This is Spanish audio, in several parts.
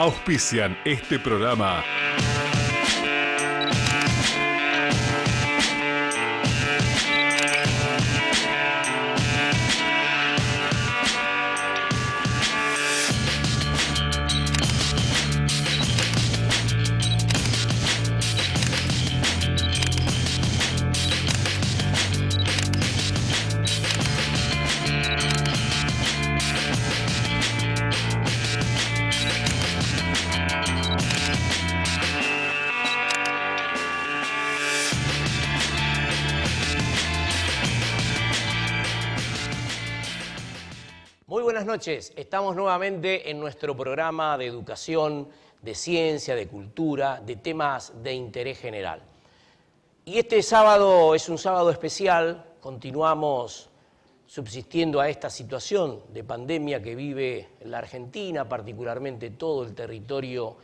Auspician este programa. Buenas noches, estamos nuevamente en nuestro programa de educación, de ciencia, de cultura, de temas de interés general. Y este sábado es un sábado especial, continuamos subsistiendo a esta situación de pandemia que vive la Argentina, particularmente todo el territorio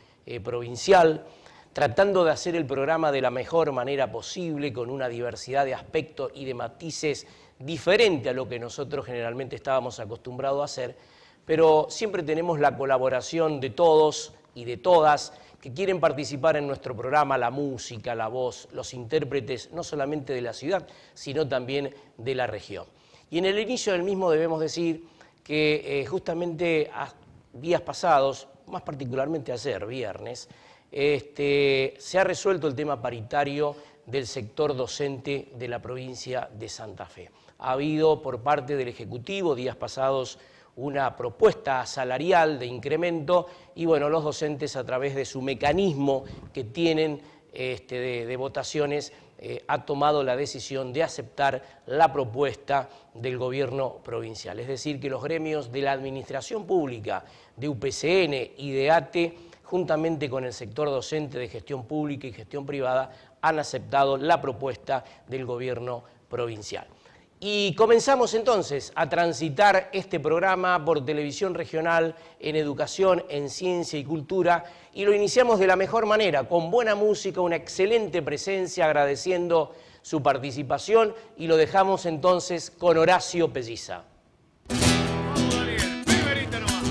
provincial, tratando de hacer el programa de la mejor manera posible, con una diversidad de aspectos y de matices diferente a lo que nosotros generalmente estábamos acostumbrados a hacer, pero siempre tenemos la colaboración de todos y de todas que quieren participar en nuestro programa, la música, la voz, los intérpretes, no solamente de la ciudad, sino también de la región. Y en el inicio del mismo debemos decir que justamente días pasados, más particularmente ayer, viernes, se ha resuelto el tema paritario del sector docente de la provincia de Santa Fe. Ha habido por parte del Ejecutivo días pasados una propuesta salarial de incremento y bueno, los docentes a través de su mecanismo que tienen de votaciones ha tomado la decisión de aceptar la propuesta del gobierno provincial. Es decir, que los gremios de la administración pública, de UPCN y de ATE, juntamente con el sector docente de gestión pública y gestión privada, han aceptado la propuesta del gobierno provincial. Y comenzamos entonces a transitar este programa por televisión regional en educación, en ciencia y cultura, y lo iniciamos de la mejor manera, con buena música, una excelente presencia, agradeciendo su participación, y lo dejamos entonces con Horacio Pelliza. Vamos, Daniel, primerita nomás.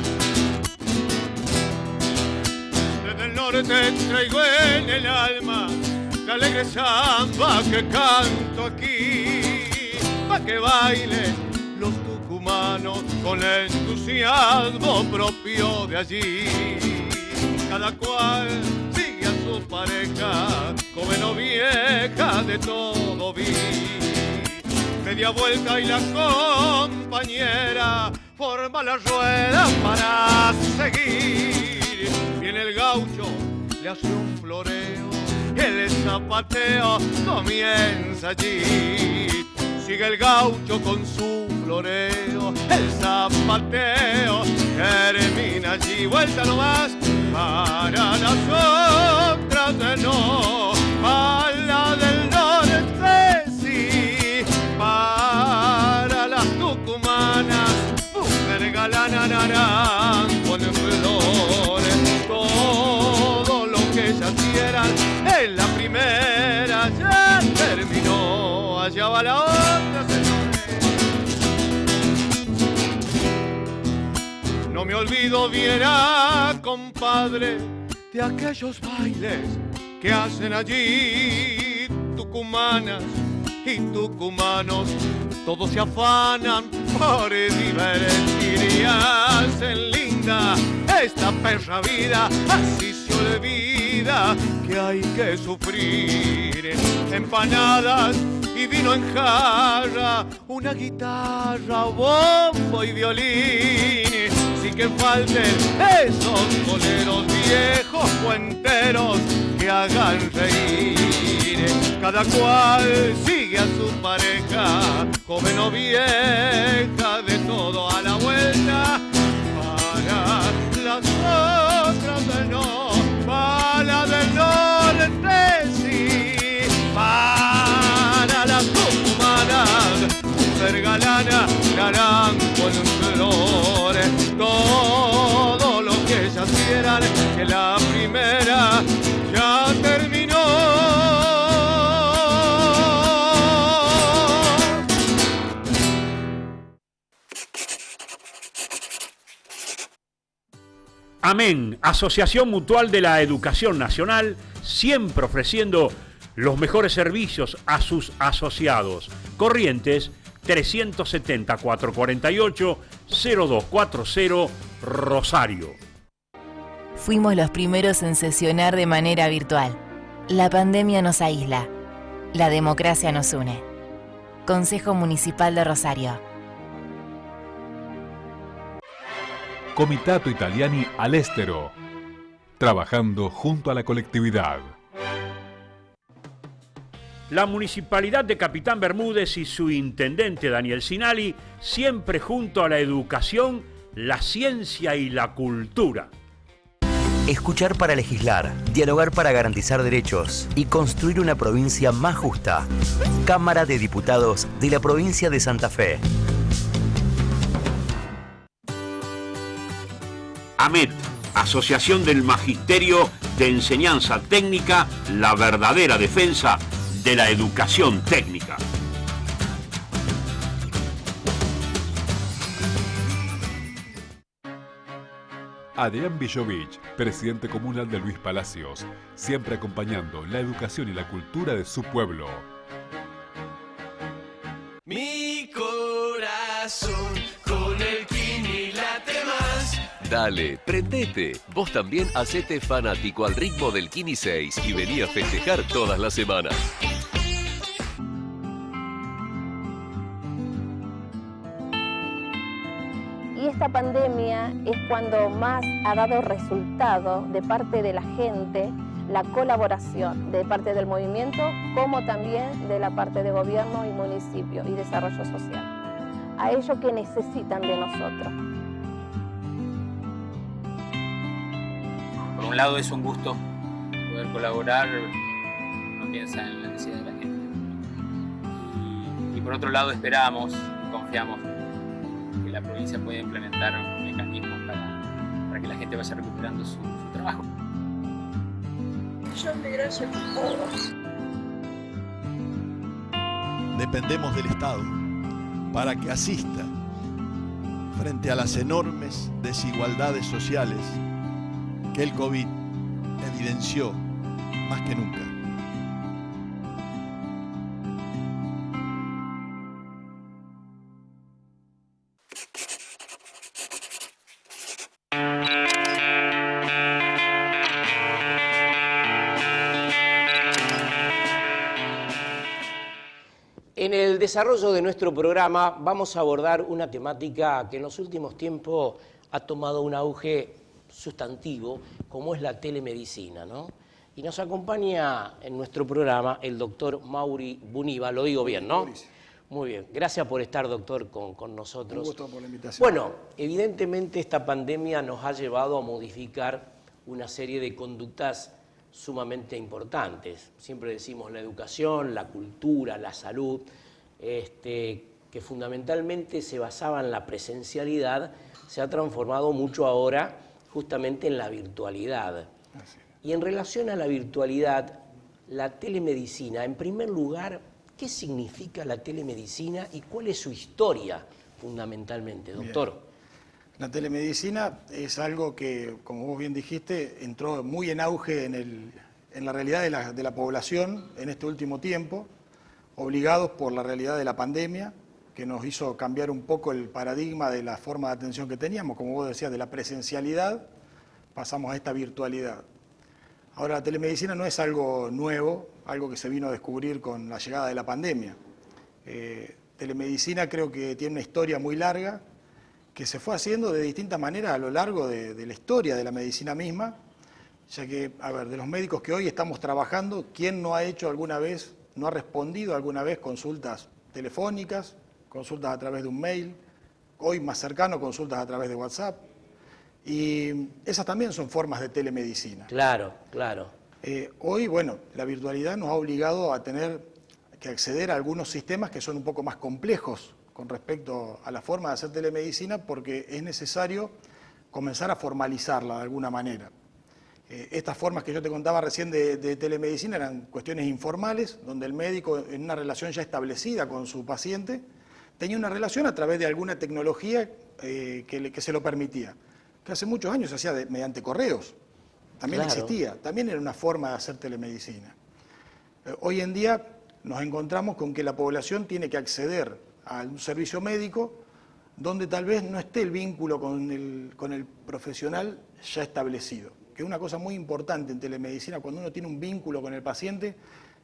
Desde el norte traigo en el alma la alegre samba que canto aquí, pa' que bailen los tucumanos con el entusiasmo propio de allí. Cada cual sigue a su pareja, joven o vieja, de todo vi. Media vuelta y la compañera forma la rueda para seguir. Viene el gaucho, le hace un floreo, el zapateo comienza allí. Sigue el gaucho con su floreo, el zapateo termina allí. Vuelta nomás para las otras de no, a la del norte sí, para las tucumanas, mujer galana naranjo en flores. Todo lo que ellas quieran en la primera ya terminó. Allá va la otra, señores. No me olvido, viera, compadre, de aquellos bailes que hacen allí tucumanas y tucumanos. Todos se afanan por divertir y hacen linda esta perra vida. Así se olvida que hay que sufrir. Empanadas y vino en jarra, una guitarra, bombo y violín. Sí que falten esos boleros viejos cuenteros que hagan reír. Cada cual sigue a su pareja, joven o vieja, de todo a la vuelta. Para las otras de no, para la del norte sí, para las tucumanas, mujer galana, naranjo en flores. Todo lo que ellas quieran, que la primera ya terminó. AMEN, Asociación Mutual de la Educación Nacional, siempre ofreciendo los mejores servicios a sus asociados. Corrientes 370-448-0240, Rosario. Fuimos los primeros en sesionar de manera virtual. La pandemia nos aísla. La democracia nos une. Consejo Municipal de Rosario. Comitato Italiani all'estero. Trabajando junto a la colectividad. La Municipalidad de Capitán Bermúdez y su intendente Daniel Sinali, siempre junto a la educación, la ciencia y la cultura. Escuchar para legislar, dialogar para garantizar derechos y construir una provincia más justa. Cámara de Diputados de la provincia de Santa Fe. AMET, Asociación del Magisterio de Enseñanza Técnica, la verdadera defensa de la educación técnica. Adrián Villovich, presidente comunal de Luis Palacios, siempre acompañando la educación y la cultura de su pueblo. Mi corazón con el Kini late más. Dale, prendete. Vos también hacete fanático al ritmo del Kini 6 y vení a festejar todas las semanas. Y esta pandemia es cuando más ha dado resultado de parte de la gente, la colaboración de parte del movimiento, como también de la parte de gobierno y municipio y desarrollo social. A ellos que necesitan de nosotros. Por un lado es un gusto poder colaborar, uno piensa en la necesidad de la gente. Y por otro lado esperamos, confiamos que la provincia pueda implementar mecanismos para que la gente vaya recuperando su trabajo. Millón de gracias por todo. Dependemos del Estado para que asista frente a las enormes desigualdades sociales que el COVID evidenció más que nunca. En el desarrollo de nuestro programa vamos a abordar una temática que en los últimos tiempos ha tomado un auge sustantivo, como es la telemedicina, ¿no? Y nos acompaña en nuestro programa el doctor Mauri Buniva, lo digo bien, ¿no? Muy bien, gracias por estar, doctor, con nosotros. Un gusto por la invitación. Bueno, evidentemente esta pandemia nos ha llevado a modificar una serie de conductas sumamente importantes. Siempre decimos la educación, la cultura, la salud, que fundamentalmente se basaba en la presencialidad, se ha transformado mucho ahora justamente en la virtualidad. Y en relación a la virtualidad, la telemedicina, en primer lugar, ¿qué significa la telemedicina y cuál es su historia fundamentalmente, doctor? Bien. La telemedicina es algo que, como vos bien dijiste, entró muy en auge en la realidad de la población en este último tiempo, obligados por la realidad de la pandemia, que nos hizo cambiar un poco el paradigma de la forma de atención que teníamos, como vos decías, de la presencialidad, pasamos a esta virtualidad. Ahora, la telemedicina no es algo nuevo, algo que se vino a descubrir con la llegada de la pandemia. Telemedicina creo que tiene una historia muy larga, que se fue haciendo de distintas maneras a lo largo de la historia de la medicina misma, ya que, a ver, de los médicos que hoy estamos trabajando, ¿quién no ha hecho alguna vez, no ha respondido alguna vez consultas telefónicas, consultas a través de un mail, hoy más cercano, consultas a través de WhatsApp? Y esas también son formas de telemedicina. Claro, claro. Hoy, bueno, la virtualidad nos ha obligado a tener que acceder a algunos sistemas que son un poco más complejos con respecto a la forma de hacer telemedicina, porque es necesario comenzar a formalizarla de alguna manera. Estas formas que yo te contaba recién de telemedicina eran cuestiones informales, donde el médico, en una relación ya establecida con su paciente, tenía una relación a través de alguna tecnología que se lo permitía. que hace muchos años se hacía mediante correos. También Claro. existía, también era una forma de hacer telemedicina. Hoy en día nos encontramos con que la población tiene que acceder a un servicio médico donde tal vez no esté el vínculo con el profesional ya establecido, que es una cosa muy importante en telemedicina. Cuando uno tiene un vínculo con el paciente,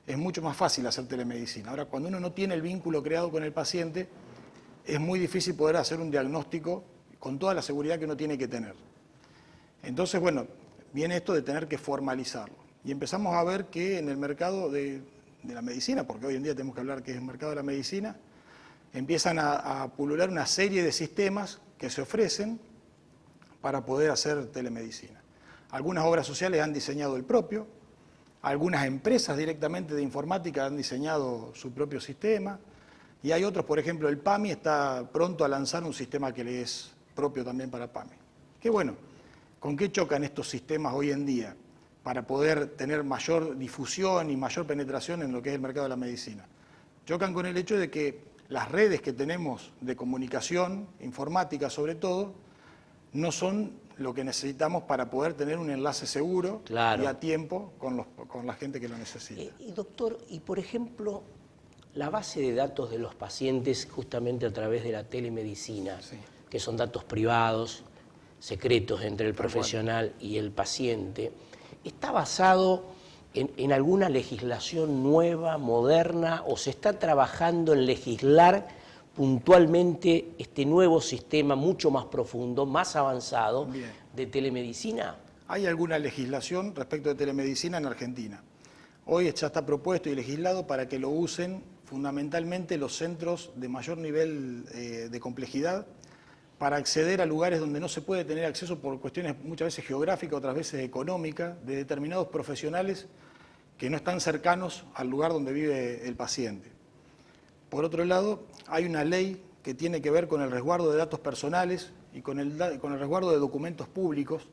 es mucho más fácil hacer telemedicina. Ahora, cuando uno no tiene el vínculo creado con el paciente, es muy difícil poder hacer un diagnóstico con toda la seguridad que uno tiene que tener. Entonces, bueno, viene esto de tener que formalizarlo. Y empezamos a ver que en el mercado de la medicina, porque hoy en día tenemos que hablar que es el mercado de la medicina, empiezan a pulular una serie de sistemas que se ofrecen para poder hacer telemedicina. Algunas obras sociales han diseñado el propio, algunas empresas directamente de informática han diseñado su propio sistema, y hay otros, por ejemplo, el PAMI está pronto a lanzar un sistema que le es propio también para PAMI. Qué bueno, ¿con qué chocan estos sistemas hoy en día para poder tener mayor difusión y mayor penetración en lo que es el mercado de la medicina? Chocan con el hecho de que las redes que tenemos de comunicación, informática sobre todo, no son lo que necesitamos para poder tener un enlace seguro Claro. y a tiempo con la gente que lo necesita. Y doctor, y por ejemplo, la base de datos de los pacientes justamente a través de la telemedicina, que son datos privados, secretos entre el profesional y el paciente, ¿está basado en alguna legislación nueva, moderna, o se está trabajando en legislar puntualmente este nuevo sistema mucho más profundo, más avanzado de telemedicina? Hay alguna legislación respecto de telemedicina en Argentina. Hoy ya está propuesto y legislado para que lo usen fundamentalmente los centros de mayor nivel de complejidad para acceder a lugares donde no se puede tener acceso por cuestiones muchas veces geográficas, otras veces económicas, de determinados profesionales que no están cercanos al lugar donde vive el paciente. Por otro lado, hay una ley que tiene que ver con el resguardo de datos personales y con el resguardo de documentos públicos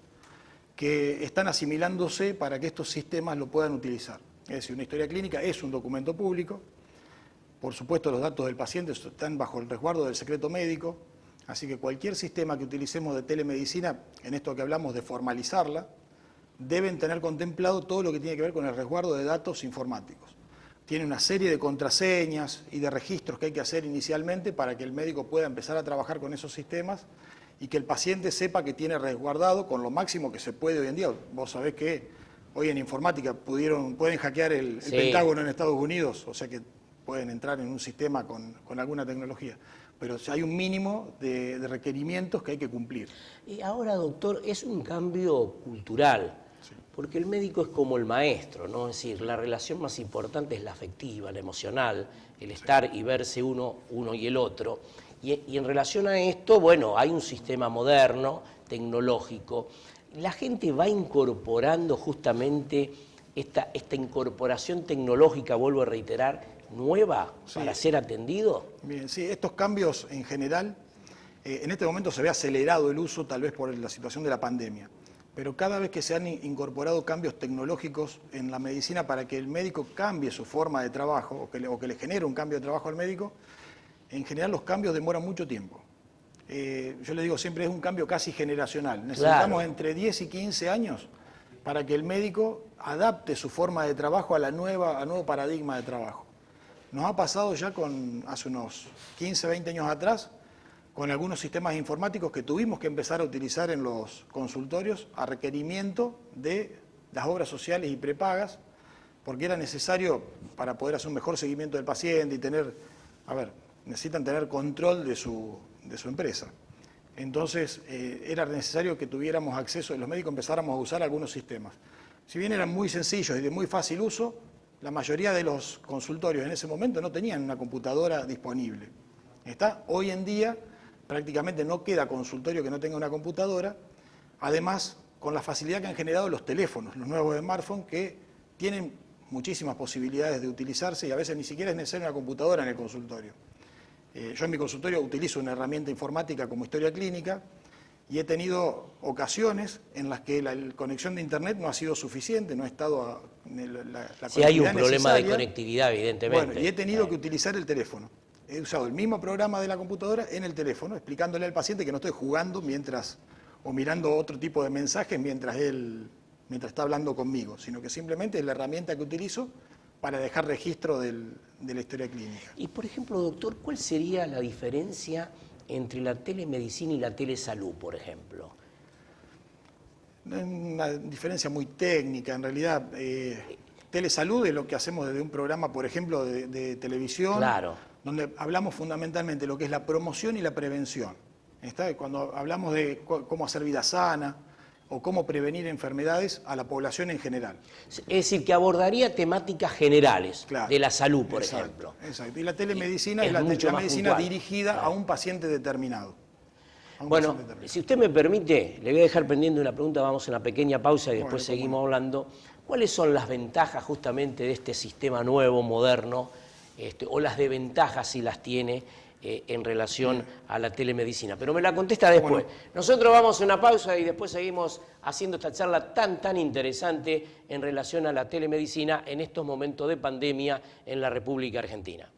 que están asimilándose para que estos sistemas lo puedan utilizar. Es decir, una historia clínica es un documento público, por supuesto los datos del paciente están bajo el resguardo del secreto médico, así que cualquier sistema que utilicemos de telemedicina, en esto que hablamos de formalizarla, deben tener contemplado todo lo que tiene que ver con el resguardo de datos informáticos. Tiene una serie de contraseñas y de registros que hay que hacer inicialmente para que el médico pueda empezar a trabajar con esos sistemas y que el paciente sepa que tiene resguardado con lo máximo que se puede hoy en día. Vos sabés que hoy en informática pueden hackear el Pentágono en Estados Unidos, o sea que pueden entrar en un sistema con alguna tecnología. Pero hay un mínimo de requerimientos que hay que cumplir. Y ahora, doctor, es un cambio cultural, porque el médico es como el maestro, ¿no? Es decir, la relación más importante es la afectiva, la emocional, el estar y verse uno y el otro. Y en relación a esto, bueno, hay un sistema moderno, tecnológico. La gente va incorporando justamente esta incorporación tecnológica, vuelvo a reiterar, nueva para ser atendido. Bien, sí, estos cambios en general, en este momento se ve acelerado el uso tal vez por la situación de la pandemia, pero cada vez que se han incorporado cambios tecnológicos en la medicina para que el médico cambie su forma de trabajo o que le genere un cambio de trabajo al médico, en general los cambios demoran mucho tiempo. Yo le digo siempre es un cambio casi generacional. Necesitamos entre 10 y 15 años para que el médico adapte su forma de trabajo al nuevo paradigma de trabajo. Nos ha pasado ya hace unos 15, 20 años atrás, con algunos sistemas informáticos que tuvimos que empezar a utilizar en los consultorios a requerimiento de las obras sociales y prepagas, porque era necesario para poder hacer un mejor seguimiento del paciente y necesitan tener control de su empresa. Entonces era necesario que tuviéramos acceso, los médicos empezáramos a usar algunos sistemas. Si bien eran muy sencillos y de muy fácil uso, la mayoría de los consultorios en ese momento no tenían una computadora disponible. Hoy en día prácticamente no queda consultorio que no tenga una computadora, además con la facilidad que han generado los teléfonos, los nuevos smartphones que tienen muchísimas posibilidades de utilizarse y a veces ni siquiera es necesaria una computadora en el consultorio. Yo en mi consultorio utilizo una herramienta informática como historia clínica y he tenido ocasiones en las que la conexión de internet no ha sido suficiente, no ha estado la conectividad Sí, hay un problema necesaria. de conectividad, evidentemente. Bueno, y he tenido que utilizar el teléfono. He usado el mismo programa de la computadora en el teléfono, explicándole al paciente que no estoy jugando mientras o mirando otro tipo de mensajes mientras está hablando conmigo, sino que simplemente es la herramienta que utilizo para dejar registro de la historia clínica. Y por ejemplo, doctor, ¿cuál sería la diferencia entre la telemedicina y la telesalud, por ejemplo? Una diferencia muy técnica, en realidad. Telesalud es lo que hacemos desde un programa, por ejemplo, de televisión, claro, donde hablamos fundamentalmente de lo que es la promoción y la prevención. Cuando hablamos de cómo hacer vida sana o cómo prevenir enfermedades a la población en general. Es decir, que abordaría temáticas generales, claro, de la salud, por ejemplo. Exacto. Y la telemedicina es la medicina dirigida, claro, a un paciente determinado. Bueno, si usted me permite, le voy a dejar pendiente una pregunta, vamos a una pequeña pausa y después seguimos hablando. ¿Cuáles son las ventajas justamente de este sistema nuevo, moderno, o las desventajas si las tiene en relación a la telemedicina? Pero me la contesta después. Nosotros vamos a una pausa y después seguimos haciendo esta charla tan interesante en relación a la telemedicina en estos momentos de pandemia en la República Argentina.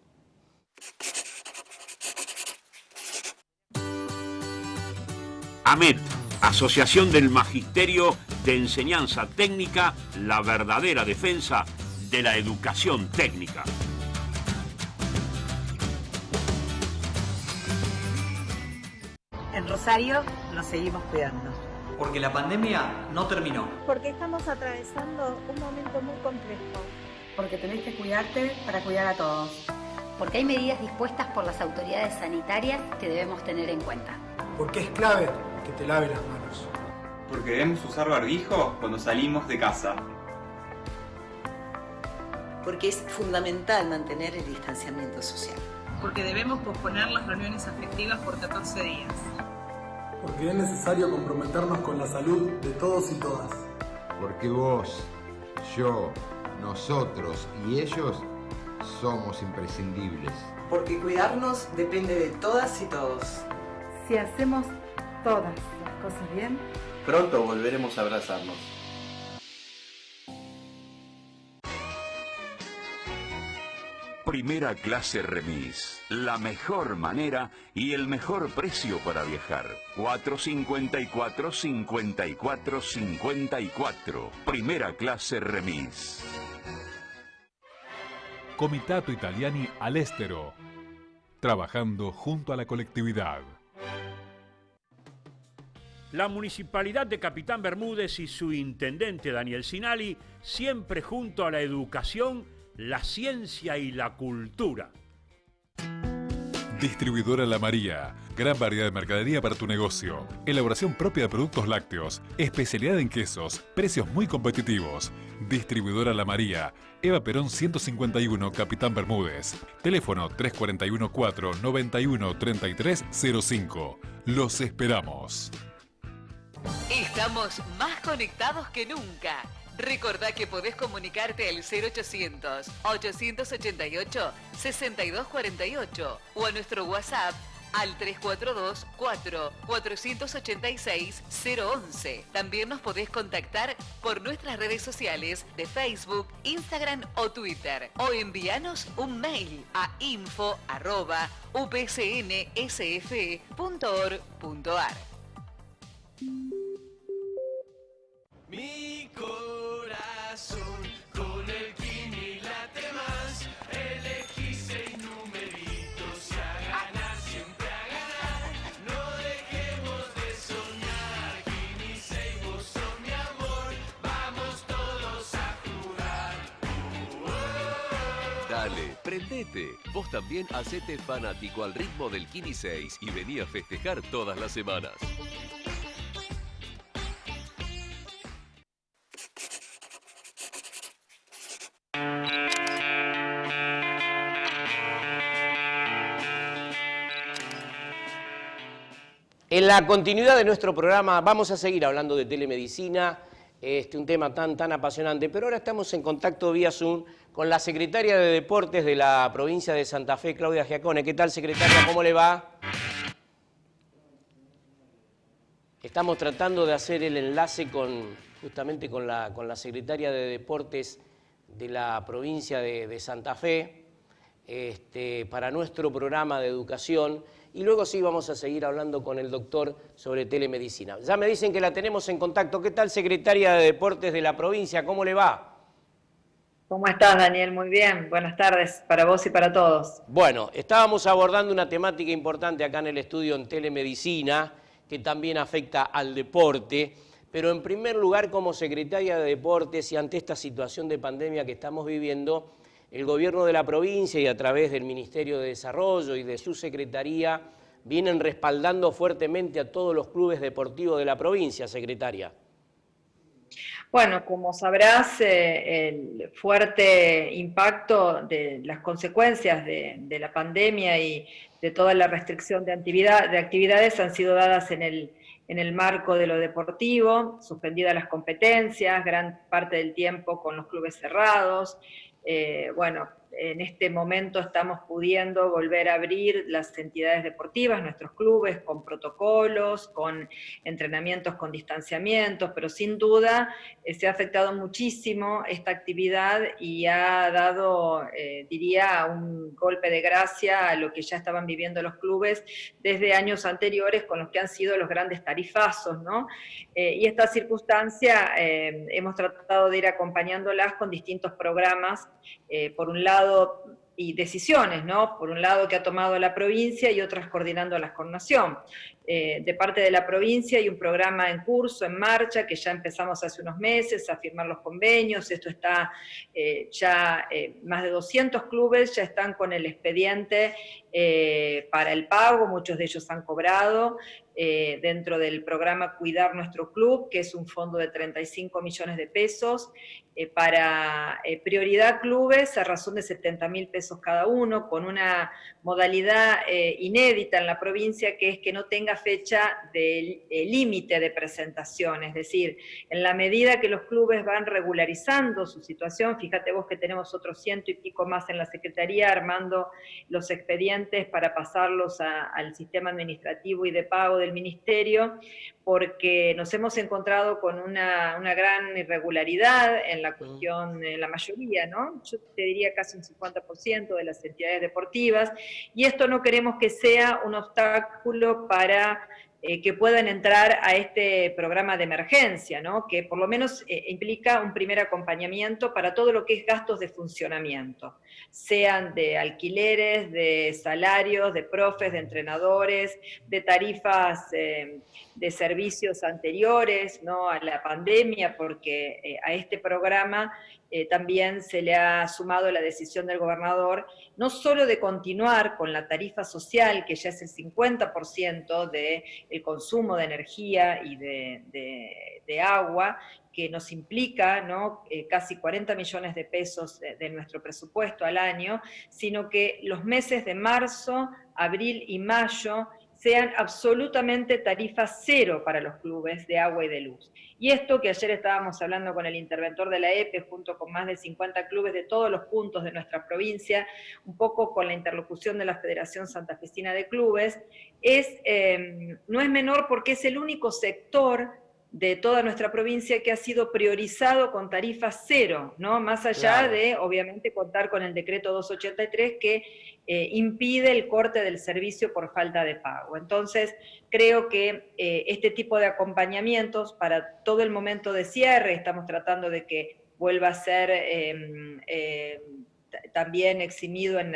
AMET, Asociación del Magisterio de Enseñanza Técnica, la verdadera defensa de la educación técnica. En Rosario nos seguimos cuidando. Porque la pandemia no terminó. Porque estamos atravesando un momento muy complejo. Porque tenés que cuidarte para cuidar a todos. Porque hay medidas dispuestas por las autoridades sanitarias que debemos tener en cuenta. Porque es clave que te lave las manos. Porque debemos usar barbijo cuando salimos de casa. Porque es fundamental mantener el distanciamiento social. Porque debemos posponer las reuniones afectivas por 14 días. Porque es necesario comprometernos con la salud de todos y todas. Porque vos, yo, nosotros y ellos somos imprescindibles. Porque cuidarnos depende de todas y todos. Si hacemos todas las cosas bien, pronto volveremos a abrazarnos. Primera clase remis, la mejor manera y el mejor precio para viajar. 454-54-54. Primera clase remis. Comitato Italiani all'estero, trabajando junto a la colectividad. La Municipalidad de Capitán Bermúdez y su intendente Daniel Sinali, siempre junto a la educación, la ciencia y la cultura. Distribuidora La María. Gran variedad de mercadería para tu negocio. Elaboración propia de productos lácteos. Especialidad en quesos. Precios muy competitivos. Distribuidora La María. Eva Perón 151, Capitán Bermúdez. Teléfono 341-491-3305. Los esperamos. Estamos más conectados que nunca. Recordá que podés comunicarte al 0800-888-6248 o a nuestro WhatsApp al 342-486-011. También nos podés contactar por nuestras redes sociales de Facebook, Instagram o Twitter. O envíanos un mail a info@upsnsfe.org.ar. Mi corazón con el Kini late más. Elegí 6 numeritos y a ganar, siempre a ganar. No dejemos de soñar. Kini 6, vos sos mi amor. Vamos todos a jugar. Dale, prendete. Vos también hacete fanático al ritmo del Kini 6 y vení a festejar todas las semanas. En la continuidad de nuestro programa vamos a seguir hablando de telemedicina, un tema tan apasionante, pero ahora estamos en contacto vía Zoom con la secretaria de Deportes de la provincia de Santa Fe, Claudia Giacone. ¿Qué tal, secretaria? ¿Cómo le va? Estamos tratando de hacer el enlace justamente con la secretaria de Deportes de la provincia de Santa Fe para nuestro programa de educación. y luego sí vamos a seguir hablando con el doctor sobre telemedicina. Ya me dicen que la tenemos en contacto. ¿Qué tal, secretaria de Deportes de la provincia? ¿Cómo le va? ¿Cómo estás, Daniel? Muy bien. Buenas tardes para vos y para todos. Bueno, estábamos abordando una temática importante acá en el estudio en telemedicina, que también afecta al deporte, pero en primer lugar, como secretaria de Deportes y ante esta situación de pandemia que estamos viviendo, el gobierno de la provincia y a través del Ministerio de Desarrollo y de su secretaría vienen respaldando fuertemente a todos los clubes deportivos de la provincia, secretaria. Bueno, como sabrás, el fuerte impacto de las consecuencias de la pandemia y de toda la restricción de actividades han sido dadas en el marco de lo deportivo, suspendidas las competencias, gran parte del tiempo con los clubes cerrados. Bueno, en este momento estamos pudiendo volver a abrir las entidades deportivas, nuestros clubes, con protocolos, con entrenamientos con distanciamientos, pero sin duda se ha afectado muchísimo esta actividad y ha dado, diría, un golpe de gracia a lo que ya estaban viviendo los clubes desde años anteriores con los que han sido los grandes tarifazos, ¿no? Y esta circunstancia hemos tratado de ir acompañándolas con distintos programas, por un lado, y decisiones, ¿no? Por un lado que ha tomado la provincia y otras coordinándolas con Nación. De parte de la provincia hay un programa en curso, en marcha, que ya empezamos hace unos meses a firmar los convenios. Esto está más de 200 clubes ya están con el expediente para el pago, muchos de ellos han cobrado dentro del programa Cuidar Nuestro Club, que es un fondo de 35 millones de pesos, para prioridad clubes a razón de 70.000 pesos cada uno, con una modalidad inédita en la provincia, que es que no tenga fecha de límite de presentación, es decir, en la medida que los clubes van regularizando su situación, fíjate vos que tenemos otros 100 y pico más en la Secretaría armando los expedientes para pasarlos al sistema administrativo y de pago del Ministerio, porque nos hemos encontrado con una gran irregularidad en la cuestión, en la mayoría, ¿no? Yo te diría casi un 50% de las entidades deportivas, y esto no queremos que sea un obstáculo para que puedan entrar a este programa de emergencia, ¿no? Que por lo menos implica un primer acompañamiento para todo lo que es gastos de funcionamiento, sean de alquileres, de salarios, de profes, de entrenadores, de tarifas de servicios anteriores, ¿no? A la pandemia, porque a este programa también se le ha sumado la decisión del gobernador, no solo de continuar con la tarifa social, que ya es el 50% del consumo de energía y de agua, que nos implica, ¿no? Casi 40 millones de pesos de nuestro presupuesto al año, sino que los meses de marzo, abril y mayo sean absolutamente tarifa cero para los clubes de agua y de luz. Y esto que ayer estábamos hablando con el interventor de la EPE, junto con más de 50 clubes de todos los puntos de nuestra provincia, un poco con la interlocución de la Federación Santafesina de Clubes, no es menor porque es el único sector de toda nuestra provincia que ha sido priorizado con tarifa cero, ¿no? Más allá de, obviamente, contar con el decreto 283 que impide el corte del servicio por falta de pago. Entonces, creo que este tipo de acompañamientos para todo el momento de cierre, estamos tratando de que vuelva a ser también eximido en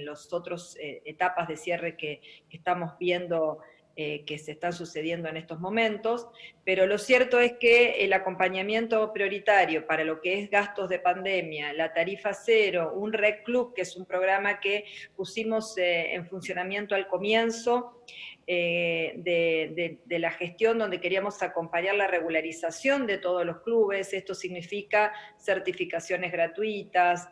las otras etapas de cierre que estamos viendo que se están sucediendo en estos momentos, pero lo cierto es que el acompañamiento prioritario para lo que es gastos de pandemia, la tarifa cero, un Rec Club, que es un programa que pusimos en funcionamiento al comienzo de la gestión, donde queríamos acompañar la regularización de todos los clubes. Esto significa certificaciones gratuitas,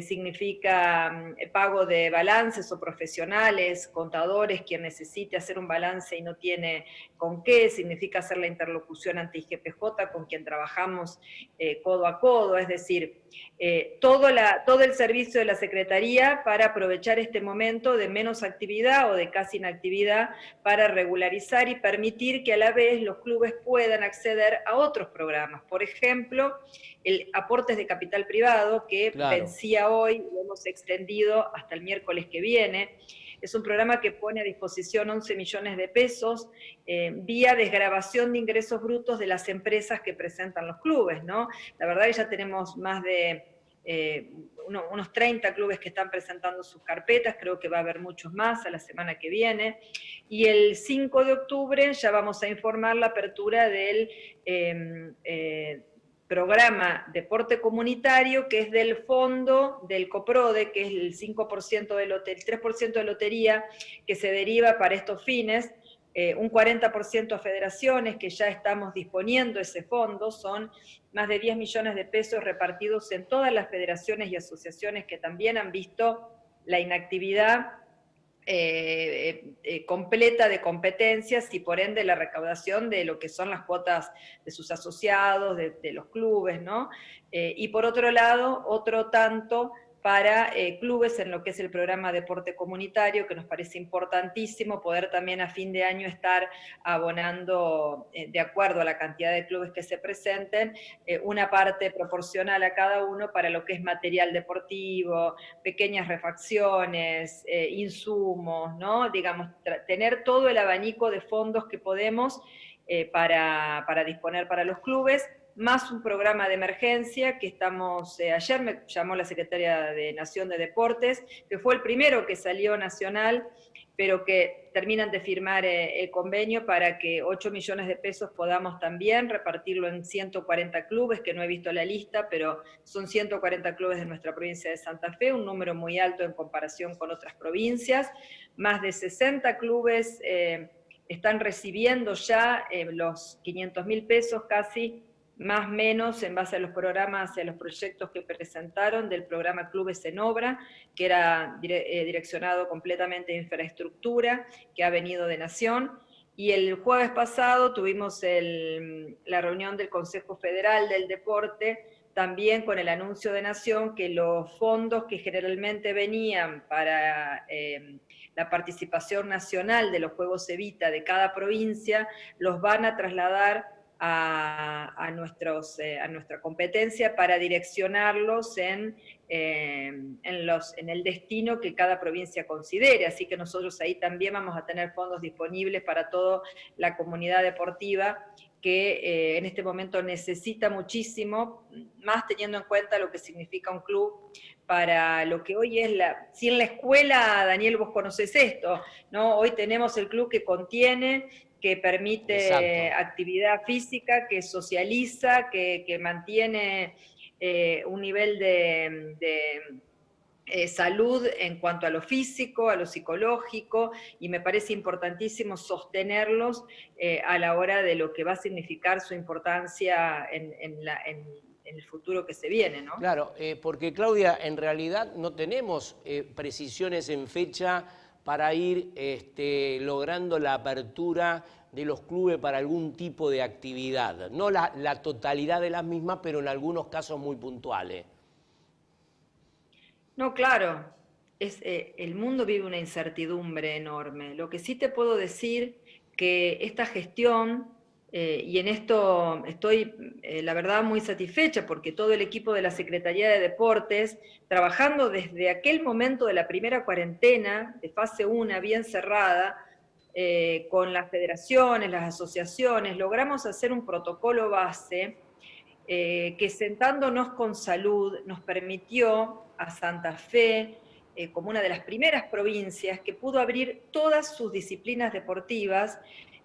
significa pago de balances o profesionales, contadores, quien necesite hacer un balance y no tiene con qué, significa hacer la interlocución ante IGPJ, con quien trabajamos codo a codo, es decir, todo el servicio de la Secretaría para aprovechar este momento de menos actividad o de casi inactividad para regularizar y permitir que a la vez los clubes puedan acceder a otros programas. Por ejemplo, el aportes de capital privado, que vencía hoy, lo hemos extendido hasta el miércoles que viene, Es un programa que pone a disposición 11 millones de pesos vía desgravación de ingresos brutos de las empresas que presentan los clubes, ¿no? La verdad que ya tenemos más de unos 30 clubes que están presentando sus carpetas, creo que va a haber muchos más a la semana que viene, y el 5 de octubre ya vamos a informar la apertura del programa Deporte Comunitario, que es del fondo del COPRODE, que es el 5% el 3% de lotería que se deriva para estos fines, un 40% a federaciones, que ya estamos disponiendo ese fondo, son más de 10 millones de pesos repartidos en todas las federaciones y asociaciones que también han visto la inactividad completa de competencias y por ende la recaudación de lo que son las cuotas de sus asociados, de los clubes, ¿no? Y por otro lado, otro tanto para clubes en lo que es el programa Deporte Comunitario, que nos parece importantísimo poder también a fin de año estar abonando, de acuerdo a la cantidad de clubes que se presenten, una parte proporcional a cada uno para lo que es material deportivo, pequeñas refacciones, insumos, ¿no? Digamos, tener todo el abanico de fondos que podemos para disponer para los clubes, más un programa de emergencia que estamos, ayer me llamó la Secretaria de Nación de Deportes, que fue el primero que salió nacional, pero que terminan de firmar el convenio para que 8 millones de pesos podamos también repartirlo en 140 clubes, que no he visto la lista, pero son 140 clubes de nuestra provincia de Santa Fe, un número muy alto en comparación con otras provincias. Más de 60 clubes están recibiendo ya los 500.000 pesos casi, más o menos en base a los programas y a los proyectos que presentaron del programa Clubes en Obra, que era direccionado completamente a infraestructura, que ha venido de Nación. Y el jueves pasado tuvimos la reunión del Consejo Federal del Deporte, también con el anuncio de Nación que los fondos que generalmente venían para la participación nacional de los Juegos Evita de cada provincia, los van a trasladar a nuestra competencia para direccionarlos en el destino que cada provincia considere. Así que nosotros ahí también vamos a tener fondos disponibles para toda la comunidad deportiva que en este momento necesita muchísimo, más teniendo en cuenta lo que significa un club para lo que hoy es si en la escuela, Daniel, vos conocés esto, ¿no? Hoy tenemos el club que contiene, que permite actividad física, que socializa, que mantiene un nivel de salud en cuanto a lo físico, a lo psicológico, y me parece importantísimo sostenerlos a la hora de lo que va a significar su importancia en el futuro que se viene, ¿no? Claro, porque Claudia, en realidad no tenemos precisiones en fecha para ir logrando la apertura de los clubes para algún tipo de actividad. No la totalidad de las mismas, pero en algunos casos muy puntuales. No, claro, el mundo vive una incertidumbre enorme. Lo que sí te puedo decir que esta gestión, y en esto estoy, la verdad, muy satisfecha, porque todo el equipo de la Secretaría de Deportes, trabajando desde aquel momento de la primera cuarentena, de fase 1, bien cerrada, con las federaciones, las asociaciones, logramos hacer un protocolo base que, sentándonos con salud, nos permitió a Santa Fe, como una de las primeras provincias, que pudo abrir todas sus disciplinas deportivas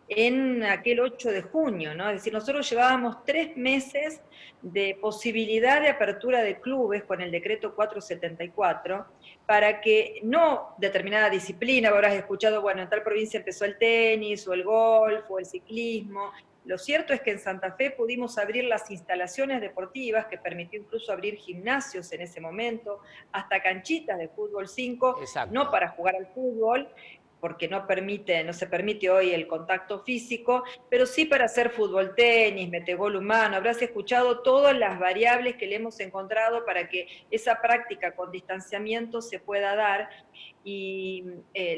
en aquel 8 de junio, ¿no? Es decir, nosotros llevábamos 3 meses de posibilidad de apertura de clubes con el decreto 474, para que no determinada disciplina, habrás escuchado, bueno, en tal provincia empezó el tenis, o el golf, o el ciclismo. Lo cierto es que en Santa Fe pudimos abrir las instalaciones deportivas, que permitió incluso abrir gimnasios en ese momento, hasta canchitas de fútbol 5, no para jugar al fútbol, porque no se permite hoy el contacto físico, pero sí para hacer fútbol, tenis, metegol humano. Habrás escuchado todas las variables que le hemos encontrado para que esa práctica con distanciamiento se pueda dar, y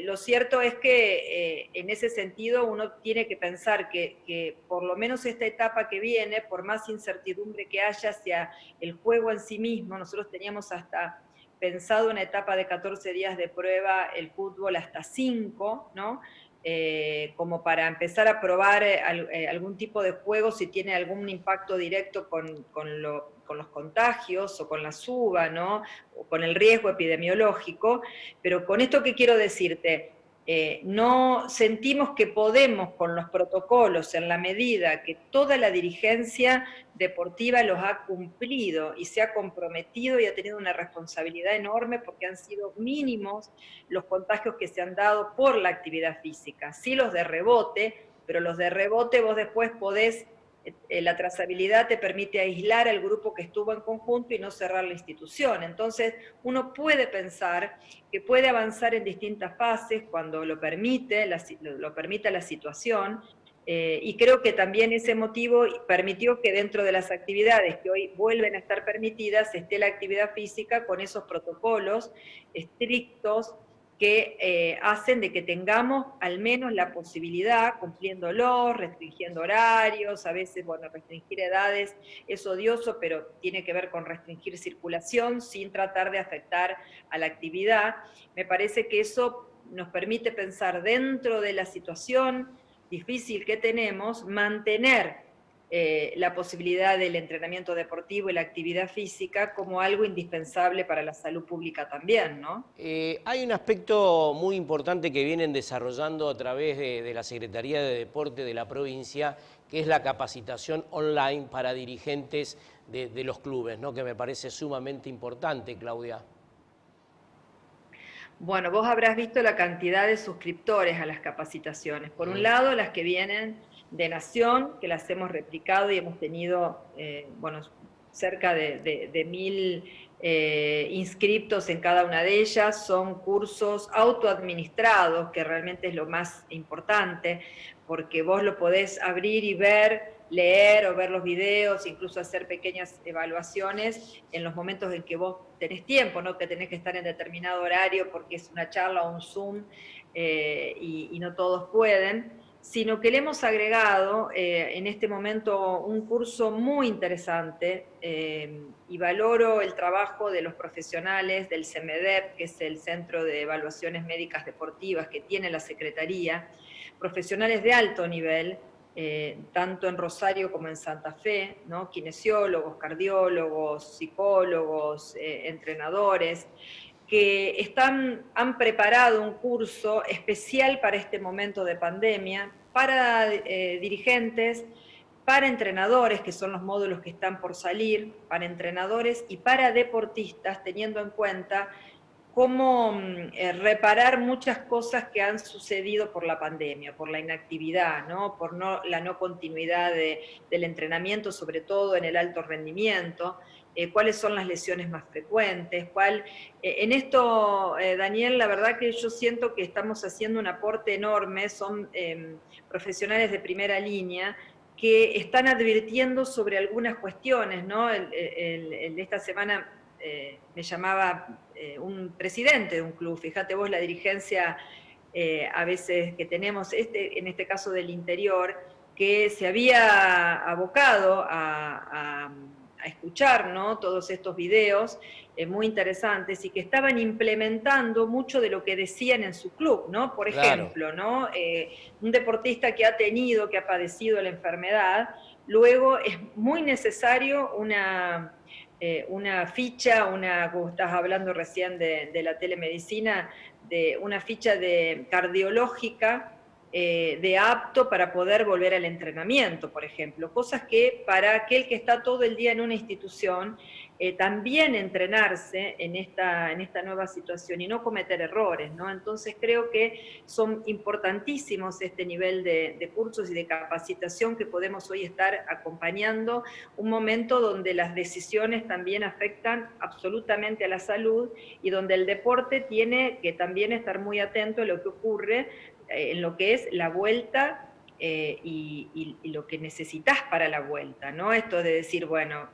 lo cierto es que en ese sentido uno tiene que pensar que por lo menos esta etapa que viene, por más incertidumbre que haya hacia el juego en sí mismo, nosotros teníamos hasta pensado una etapa de 14 días de prueba, el fútbol hasta 5, ¿no? Como para empezar a probar algún tipo de juego si tiene algún impacto directo con los contagios o con la suba, ¿no? O con el riesgo epidemiológico. Pero con esto, ¿qué quiero decirte? No sentimos que podemos con los protocolos, en la medida que toda la dirigencia deportiva los ha cumplido y se ha comprometido y ha tenido una responsabilidad enorme, porque han sido mínimos los contagios que se han dado por la actividad física. Sí, los de rebote, pero los de rebote vos después podés, la trazabilidad te permite aislar al grupo que estuvo en conjunto y no cerrar la institución. Entonces, uno puede pensar que puede avanzar en distintas fases cuando lo permite la situación, y creo que también ese motivo permitió que dentro de las actividades que hoy vuelven a estar permitidas esté la actividad física con esos protocolos estrictos que hacen de que tengamos al menos la posibilidad, cumpliéndolos, restringiendo horarios, a veces, bueno, restringir edades es odioso, pero tiene que ver con restringir circulación sin tratar de afectar a la actividad. Me parece que eso nos permite pensar dentro de la situación difícil que tenemos, mantener la posibilidad del entrenamiento deportivo y la actividad física como algo indispensable para la salud pública también, ¿no? Hay un aspecto muy importante que vienen desarrollando a través de la Secretaría de Deporte de la provincia, que es la capacitación online para dirigentes de los clubes, ¿no? Que me parece sumamente importante, Claudia. Bueno, vos habrás visto la cantidad de suscriptores a las capacitaciones. Por un lado, las que vienen de Nación, que las hemos replicado y hemos tenido, bueno, cerca de 1000 inscriptos en cada una de ellas. Son cursos autoadministrados, que realmente es lo más importante, porque vos lo podés abrir y ver, leer o ver los videos, incluso hacer pequeñas evaluaciones en los momentos en que vos tenés tiempo, no que tenés que estar en determinado horario porque es una charla o un Zoom y no todos pueden, sino que le hemos agregado en este momento un curso muy interesante y valoro el trabajo de los profesionales del CEMEDEP, que es el Centro de Evaluaciones Médicas Deportivas que tiene la Secretaría, profesionales de alto nivel, tanto en Rosario como en Santa Fe, ¿no? Kinesiólogos, cardiólogos, psicólogos, entrenadores, que han preparado un curso especial para este momento de pandemia, para dirigentes, para entrenadores, que son los módulos que están por salir, para entrenadores y para deportistas, teniendo en cuenta cómo reparar muchas cosas que han sucedido por la pandemia, por la inactividad, ¿no? Por la no continuidad del entrenamiento, sobre todo en el alto rendimiento, cuáles son las lesiones más frecuentes, en esto, Daniel, la verdad que yo siento que estamos haciendo un aporte enorme, son profesionales de primera línea que están advirtiendo sobre algunas cuestiones, ¿no? Esta semana me llamaba un presidente de un club, fíjate vos la dirigencia a veces que tenemos, en este caso del interior, que se había abocado a escuchar, ¿no? Todos estos videos muy interesantes y que estaban implementando mucho de lo que decían en su club, ¿no? Por ejemplo, ¿no? Un deportista que ha padecido la enfermedad, luego es muy necesario una ficha, como estás hablando recién de la telemedicina, de una ficha cardiológica de apto para poder volver al entrenamiento, por ejemplo. Cosas que para aquel que está todo el día en una institución, también entrenarse en esta nueva situación y no cometer errores, ¿no? Entonces creo que son importantísimos este nivel de cursos y de capacitación que podemos hoy estar acompañando, un momento donde las decisiones también afectan absolutamente a la salud y donde el deporte tiene que también estar muy atento a lo que ocurre en lo que es la vuelta y lo que necesitas para la vuelta, ¿no? Esto de decir, bueno,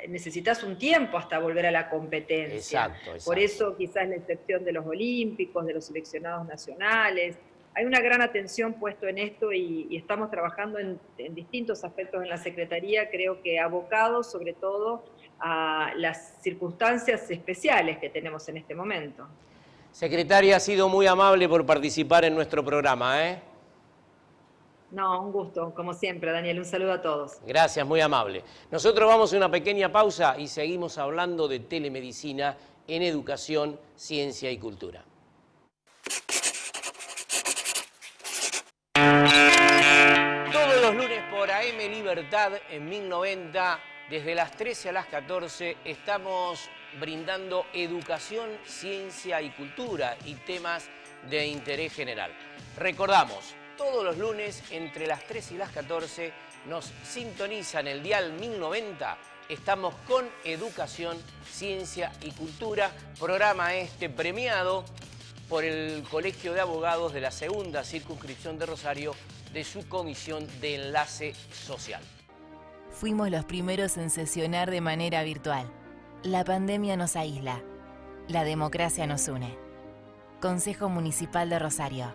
necesitas un tiempo hasta volver a la competencia. Exacto. Por eso quizás la excepción de los olímpicos, de los seleccionados nacionales, hay una gran atención puesto en esto y estamos trabajando en distintos aspectos en la Secretaría, creo que abocados sobre todo a las circunstancias especiales que tenemos en este momento. Secretaria, ha sido muy amable por participar en nuestro programa, ¿eh? No, un gusto, como siempre, Daniel. Un saludo a todos. Gracias, muy amable. Nosotros vamos a una pequeña pausa y seguimos hablando de telemedicina en educación, ciencia y cultura. Todos los lunes por AM Libertad en 1090, desde las 13 a las 14, estamos brindando educación, ciencia y cultura y temas de interés general. Recordamos, todos los lunes entre las 13 y las 14 nos sintonizan el dial 1090. Estamos con Educación, Ciencia y Cultura, programa premiado por el Colegio de Abogados de la Segunda Circunscripción de Rosario de su Comisión de Enlace Social. Fuimos los primeros en sesionar de manera virtual. La pandemia nos aísla. La democracia nos une. Consejo Municipal de Rosario.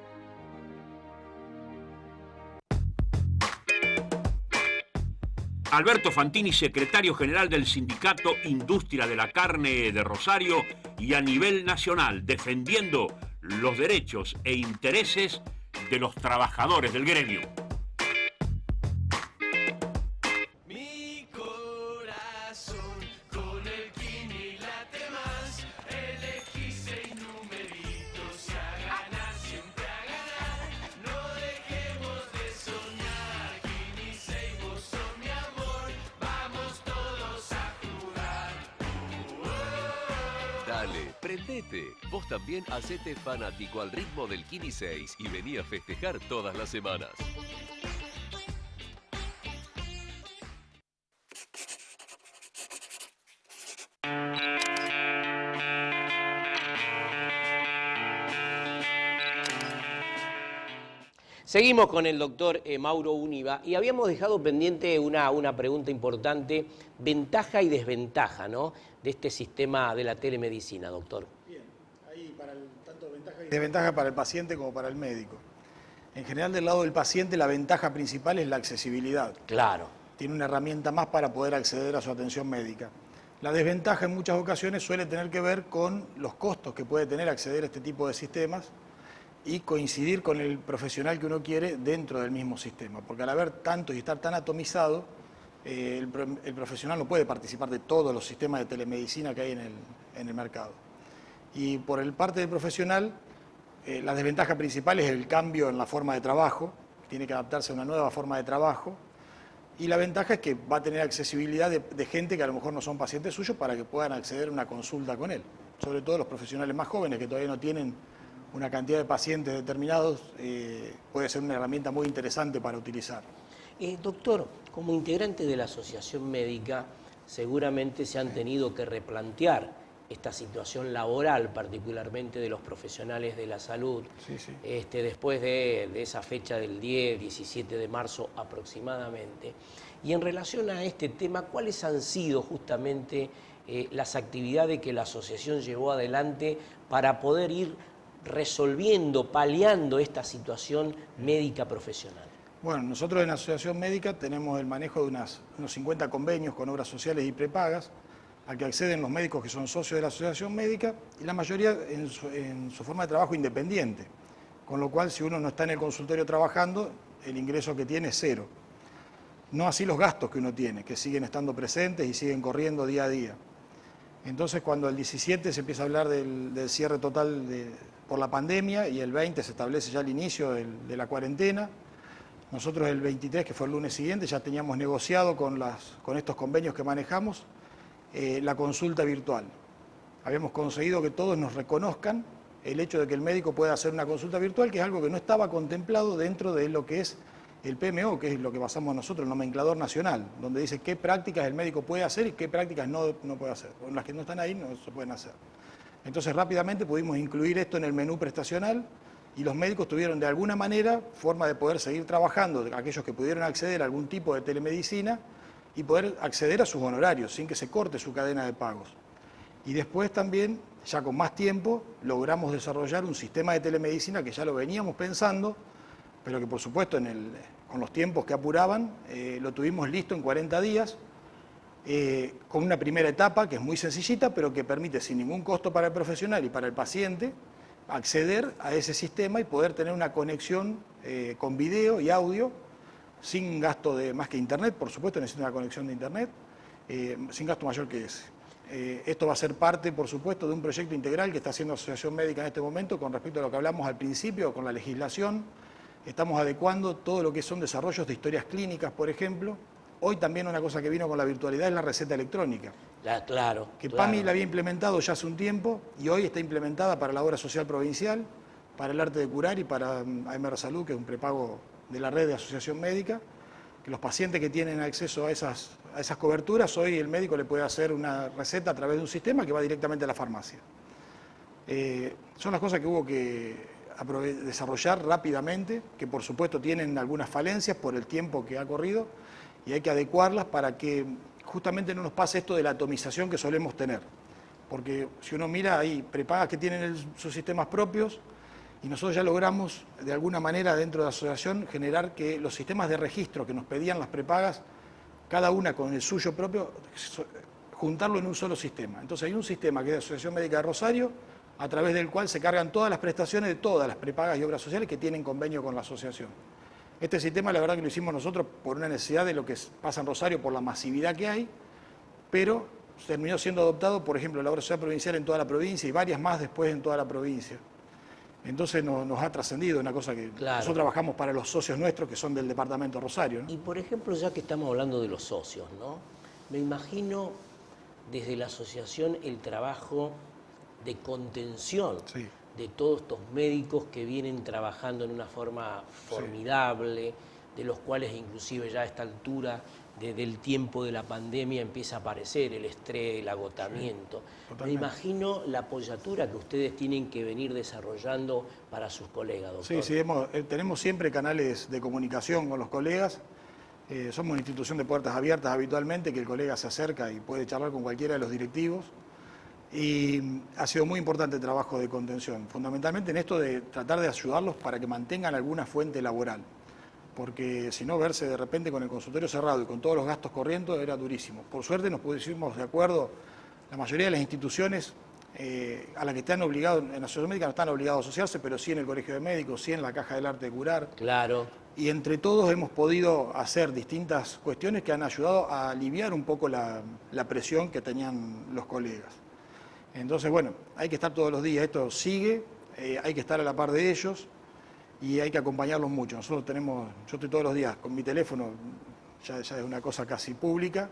Alberto Fantini, secretario general del Sindicato Industria de la Carne de Rosario y a nivel nacional, defendiendo los derechos e intereses de los trabajadores del gremio. Mi corazón con el Kini late más. Elegí 6 numeritos y a ganar, siempre a ganar. No dejemos de soñar. Kini 6, vos sos mi amor. Vamos todos a jugar. Dale, prendete. Vos también hacete fanático al ritmo del Kini 6 y vení a festejar todas las semanas. Seguimos con el doctor Mauro Univa y habíamos dejado pendiente una pregunta importante, ventaja y desventaja, ¿no?, de este sistema de la telemedicina, doctor. Bien, ahí tanto ventaja y desventaja para el paciente como para el médico. En general, del lado del paciente, la ventaja principal es la accesibilidad. Claro. Tiene una herramienta más para poder acceder a su atención médica. La desventaja en muchas ocasiones suele tener que ver con los costos que puede tener acceder a este tipo de sistemas y coincidir con el profesional que uno quiere dentro del mismo sistema. Porque al haber tanto y estar tan atomizado, el profesional no puede participar de todos los sistemas de telemedicina que hay en el mercado. Y por el parte del profesional, la desventaja principal es el cambio en la forma de trabajo, tiene que adaptarse a una nueva forma de trabajo, y la ventaja es que va a tener accesibilidad de gente que a lo mejor no son pacientes suyos para que puedan acceder a una consulta con él. Sobre todo los profesionales más jóvenes que todavía no tienen una cantidad de pacientes determinados, puede ser una herramienta muy interesante para utilizar. Doctor, como integrante de la Asociación Médica, seguramente se han tenido que replantear esta situación laboral, particularmente de los profesionales de la salud, después de esa fecha del 10, 17 de marzo aproximadamente. Y en relación a este tema, ¿cuáles han sido justamente las actividades que la asociación llevó adelante para poder ir resolviendo, paliando esta situación médica profesional? Bueno, nosotros en la Asociación Médica tenemos el manejo de unos 50 convenios con obras sociales y prepagas a que acceden los médicos que son socios de la Asociación Médica y la mayoría en su forma de trabajo independiente, con lo cual si uno no está en el consultorio trabajando, el ingreso que tiene es cero. No así los gastos que uno tiene, que siguen estando presentes y siguen corriendo día a día. Entonces cuando el 17 se empieza a hablar del cierre total por la pandemia y el 20 se establece ya el inicio de la cuarentena, nosotros el 23, que fue el lunes siguiente, ya teníamos negociado con estos convenios que manejamos la consulta virtual. Habíamos conseguido que todos nos reconozcan el hecho de que el médico pueda hacer una consulta virtual, que es algo que no estaba contemplado dentro de lo que es el PMO, que es lo que basamos nosotros, el nomenclador nacional, donde dice qué prácticas el médico puede hacer y qué prácticas no puede hacer. O las que no están ahí no se pueden hacer. Entonces rápidamente pudimos incluir esto en el menú prestacional y los médicos tuvieron de alguna manera forma de poder seguir trabajando, aquellos que pudieron acceder a algún tipo de telemedicina y poder acceder a sus honorarios sin que se corte su cadena de pagos. Y después también ya con más tiempo, logramos desarrollar un sistema de telemedicina que ya lo veníamos pensando, pero que por supuesto con los tiempos que apuraban, lo tuvimos listo en 40 días, con una primera etapa que es muy sencillita, pero que permite sin ningún costo para el profesional y para el paciente acceder a ese sistema y poder tener una conexión con video y audio, sin gasto de más que internet, por supuesto necesita una conexión de internet, sin gasto mayor que ese. Esto va a ser parte, por supuesto, de un proyecto integral que está haciendo Asociación Médica en este momento con respecto a lo que hablamos al principio, con la legislación. Estamos adecuando todo lo que son desarrollos de historias clínicas, por ejemplo. Hoy también una cosa que vino con la virtualidad es la receta electrónica. Claro. Que PAMI la había implementado ya hace un tiempo y hoy está implementada para la obra social provincial, para el arte de curar y para AMR Salud, que es un prepago de la red de Asociación Médica, que los pacientes que tienen acceso a esas coberturas, hoy el médico le puede hacer una receta a través de un sistema que va directamente a la farmacia. Son las cosas que hubo que desarrollar rápidamente, que por supuesto tienen algunas falencias por el tiempo que ha corrido y hay que adecuarlas para que justamente no nos pase esto de la atomización que solemos tener. Porque si uno mira, hay prepagas que tienen sus sistemas propios y nosotros ya logramos de alguna manera dentro de la asociación generar que los sistemas de registro que nos pedían las prepagas, cada una con el suyo propio, juntarlo en un solo sistema. Entonces hay un sistema que es de Asociación Médica de Rosario, a través del cual se cargan todas las prestaciones de todas las prepagas y obras sociales que tienen convenio con la asociación. Este sistema la verdad que lo hicimos nosotros por una necesidad de lo que pasa en Rosario, por la masividad que hay, pero terminó siendo adoptado, por ejemplo, la obra social provincial en toda la provincia y varias más después en toda la provincia. Entonces nos ha trascendido una cosa que nosotros trabajamos para los socios nuestros que son del departamento de Rosario, ¿no? Y por ejemplo, ya que estamos hablando de los socios, ¿no? Me imagino desde la asociación el trabajo de contención de todos estos médicos que vienen trabajando en una forma formidable, de los cuales inclusive ya a esta altura del tiempo de la pandemia empieza a aparecer el estrés, el agotamiento. Me imagino la apoyatura que ustedes tienen que venir desarrollando para sus colegas, doctor. Sí, tenemos siempre canales de comunicación con los colegas. Somos una institución de puertas abiertas habitualmente, que el colega se acerca y puede charlar con cualquiera de los directivos. Y ha sido muy importante el trabajo de contención, fundamentalmente en esto de tratar de ayudarlos para que mantengan alguna fuente laboral. Porque si no, verse de repente con el consultorio cerrado y con todos los gastos corriendo era durísimo. Por suerte nos pusimos de acuerdo, la mayoría de las instituciones a las que están obligados, en la Asociación Médica no están obligados a asociarse, pero sí en el Colegio de Médicos, sí en la Caja del Arte de Curar. Claro. Y entre todos hemos podido hacer distintas cuestiones que han ayudado a aliviar un poco la presión que tenían los colegas. Entonces, bueno, hay que estar todos los días, esto sigue, hay que estar a la par de ellos y hay que acompañarlos mucho. Nosotros yo estoy todos los días con mi teléfono, ya es una cosa casi pública,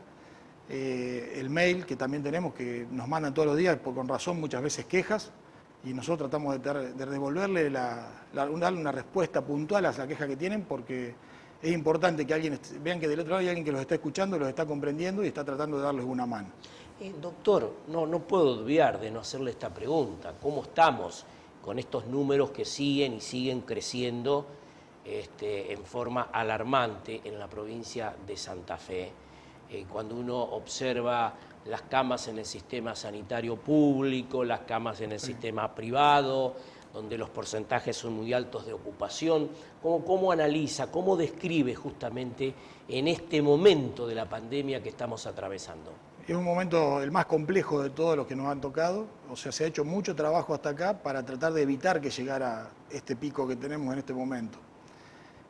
el mail que también tenemos, que nos mandan todos los días, con razón muchas veces quejas, y nosotros tratamos de devolverle, darle una respuesta puntual a la queja que tienen, porque es importante que vean que del otro lado hay alguien que los está escuchando, los está comprendiendo y está tratando de darles una mano. Doctor, no puedo olvidar de no hacerle esta pregunta. ¿Cómo estamos con estos números que siguen y siguen creciendo en forma alarmante en la provincia de Santa Fe? Cuando uno observa las camas en el sistema sanitario público, las camas en el sistema privado, donde los porcentajes son muy altos de ocupación, ¿cómo analiza, cómo describe justamente en este momento de la pandemia que estamos atravesando? Es un momento el más complejo de todos los que nos han tocado, o sea, se ha hecho mucho trabajo hasta acá para tratar de evitar que llegara este pico que tenemos en este momento.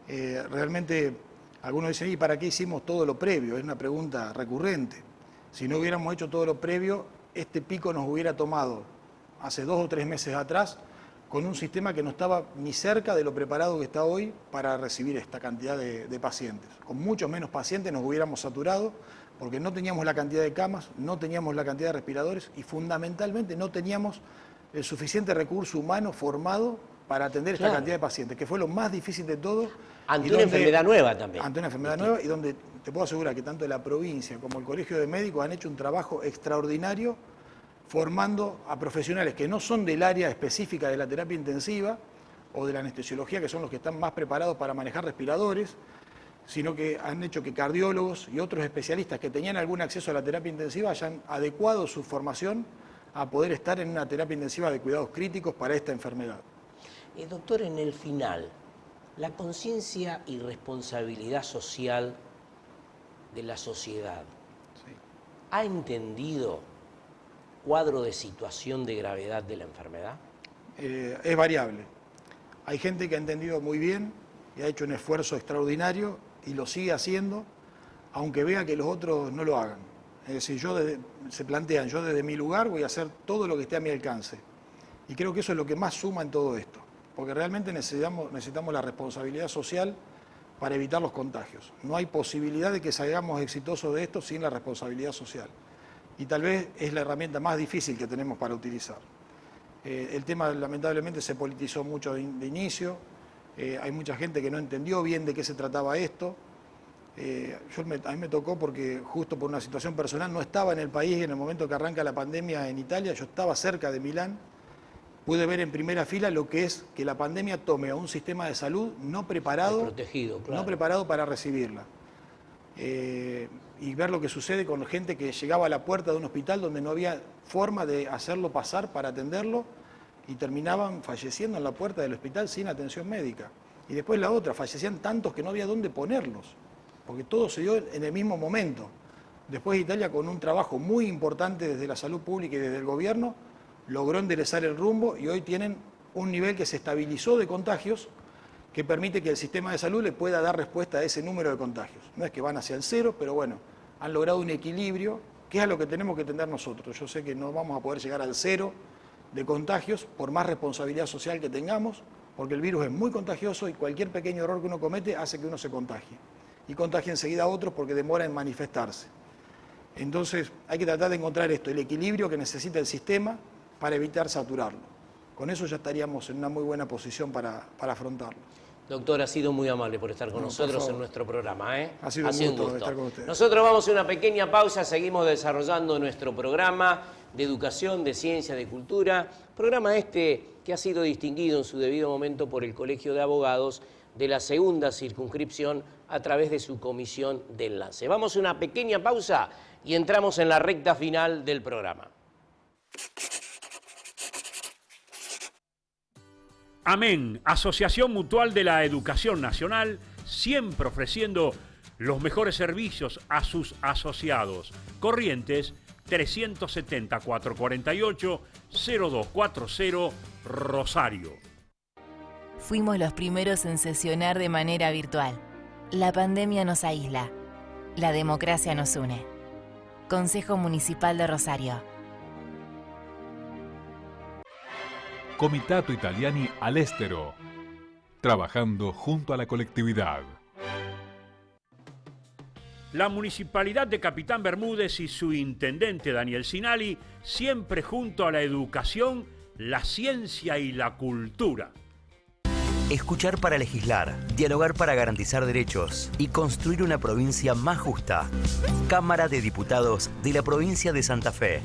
Realmente, algunos dicen, ¿y para qué hicimos todo lo previo? Es una pregunta recurrente. Si no hubiéramos hecho todo lo previo, este pico nos hubiera tomado hace 2 o 3 meses atrás con un sistema que no estaba ni cerca de lo preparado que está hoy para recibir esta cantidad de pacientes. Con muchos menos pacientes nos hubiéramos saturado, porque no teníamos la cantidad de camas, no teníamos la cantidad de respiradores y fundamentalmente no teníamos el suficiente recurso humano formado para atender esta cantidad de pacientes, que fue lo más difícil de todo. Ante una enfermedad nueva también. Ante una enfermedad nueva y donde te puedo asegurar que tanto la provincia como el Colegio de Médicos han hecho un trabajo extraordinario formando a profesionales que no son del área específica de la terapia intensiva o de la anestesiología, que son los que están más preparados para manejar respiradores, sino que han hecho que cardiólogos y otros especialistas que tenían algún acceso a la terapia intensiva hayan adecuado su formación a poder estar en una terapia intensiva de cuidados críticos para esta enfermedad. Doctor, en el final, la conciencia y responsabilidad social de la sociedad, ¿ha entendido cuadro de situación de gravedad de la enfermedad? Es variable. Hay gente que ha entendido muy bien y ha hecho un esfuerzo extraordinario y lo sigue haciendo, aunque vea que los otros no lo hagan. Es decir, se plantean, yo desde mi lugar voy a hacer todo lo que esté a mi alcance. Y creo que eso es lo que más suma en todo esto, porque realmente necesitamos la responsabilidad social para evitar los contagios. No hay posibilidad de que salgamos exitosos de esto sin la responsabilidad social. Y tal vez es la herramienta más difícil que tenemos para utilizar. El tema lamentablemente se politizó mucho de inicio, hay mucha gente que no entendió bien de qué se trataba esto. A mí me tocó porque justo por una situación personal no estaba en el país en el momento que arranca la pandemia en Italia, yo estaba cerca de Milán, pude ver en primera fila lo que es que la pandemia tome a un sistema de salud no preparado, no preparado para recibirla. Y ver lo que sucede con gente que llegaba a la puerta de un hospital donde no había forma de hacerlo pasar para atenderlo y terminaban falleciendo en la puerta del hospital sin atención médica. Y después la otra, fallecían tantos que no había dónde ponerlos, porque todo se dio en el mismo momento. Después Italia, con un trabajo muy importante desde la salud pública y desde el gobierno, logró enderezar el rumbo y hoy tienen un nivel que se estabilizó de contagios que permite que el sistema de salud le pueda dar respuesta a ese número de contagios. No es que van hacia el cero, pero bueno, han logrado un equilibrio, que es a lo que tenemos que tender nosotros. Yo sé que no vamos a poder llegar al cero de contagios, por más responsabilidad social que tengamos, porque el virus es muy contagioso y cualquier pequeño error que uno comete hace que uno se contagie. Y contagie enseguida a otros porque demora en manifestarse. Entonces hay que tratar de encontrar esto, el equilibrio que necesita el sistema para evitar saturarlo. Con eso ya estaríamos en una muy buena posición para afrontarlo. Doctor, ha sido muy amable por estar con nosotros en nuestro programa. Ha sido un gusto estar con ustedes. Nosotros vamos a una pequeña pausa, seguimos desarrollando nuestro programa de educación, de ciencia, de cultura. Programa que ha sido distinguido en su debido momento por el Colegio de Abogados de la segunda circunscripción a través de su comisión de enlace. Vamos a una pequeña pausa y entramos en la recta final del programa. Amén, Asociación Mutual de la Educación Nacional, siempre ofreciendo los mejores servicios a sus asociados. Corrientes 370-448-0240, Rosario. Fuimos los primeros en sesionar de manera virtual. La pandemia nos aísla. La democracia nos une. Consejo Municipal de Rosario. Comitato Italiani all'estero, trabajando junto a la colectividad. La Municipalidad de Capitán Bermúdez y su intendente Daniel Sinali, siempre junto a la educación, la ciencia y la cultura. Escuchar para legislar, dialogar para garantizar derechos y construir una provincia más justa. Cámara de Diputados de la provincia de Santa Fe.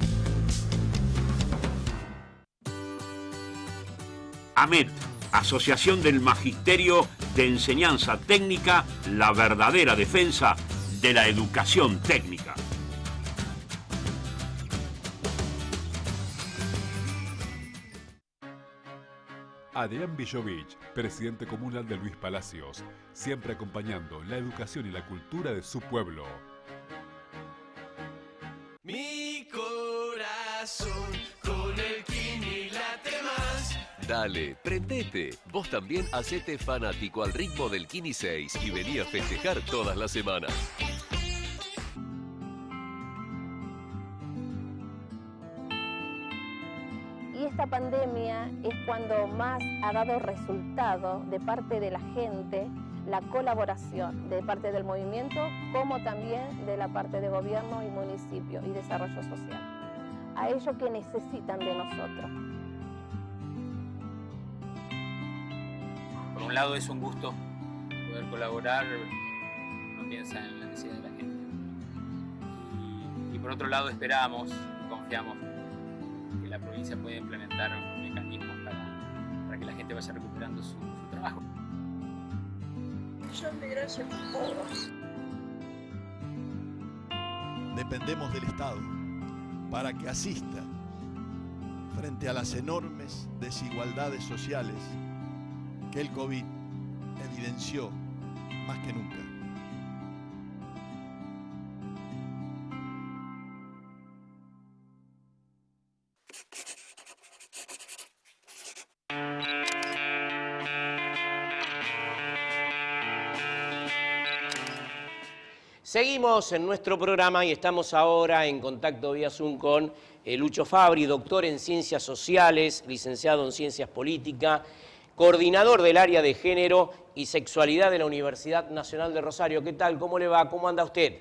AMET, Asociación del Magisterio de Enseñanza Técnica, la verdadera defensa de la educación técnica. Adrián Villovich, presidente comunal de Luis Palacios, siempre acompañando la educación y la cultura de su pueblo. Mi corazón con el Kini late más. Dale, prendete. Vos también hacete fanático al ritmo del Kini 6 y vení a festejar todas las semanas. Y esta pandemia es cuando más ha dado resultado de parte de la gente, la colaboración de parte del movimiento, como también de la parte de gobierno y municipio y desarrollo social. A ello que necesitan de nosotros. Por un lado es un gusto poder colaborar, uno piensa en la necesidad de la gente. Y por otro lado esperamos, confiamos que la provincia pueda implementar mecanismos para que la gente vaya recuperando su trabajo. Un millón de gracias a todos. Dependemos del Estado para que asista frente a las enormes desigualdades sociales que el COVID evidenció más que nunca. Seguimos en nuestro programa y estamos ahora en contacto vía Zoom con Lucho Fabri, doctor en Ciencias Sociales, licenciado en Ciencias Políticas, coordinador del área de Género y Sexualidad de la Universidad Nacional de Rosario. ¿Qué tal? ¿Cómo le va? ¿Cómo anda usted?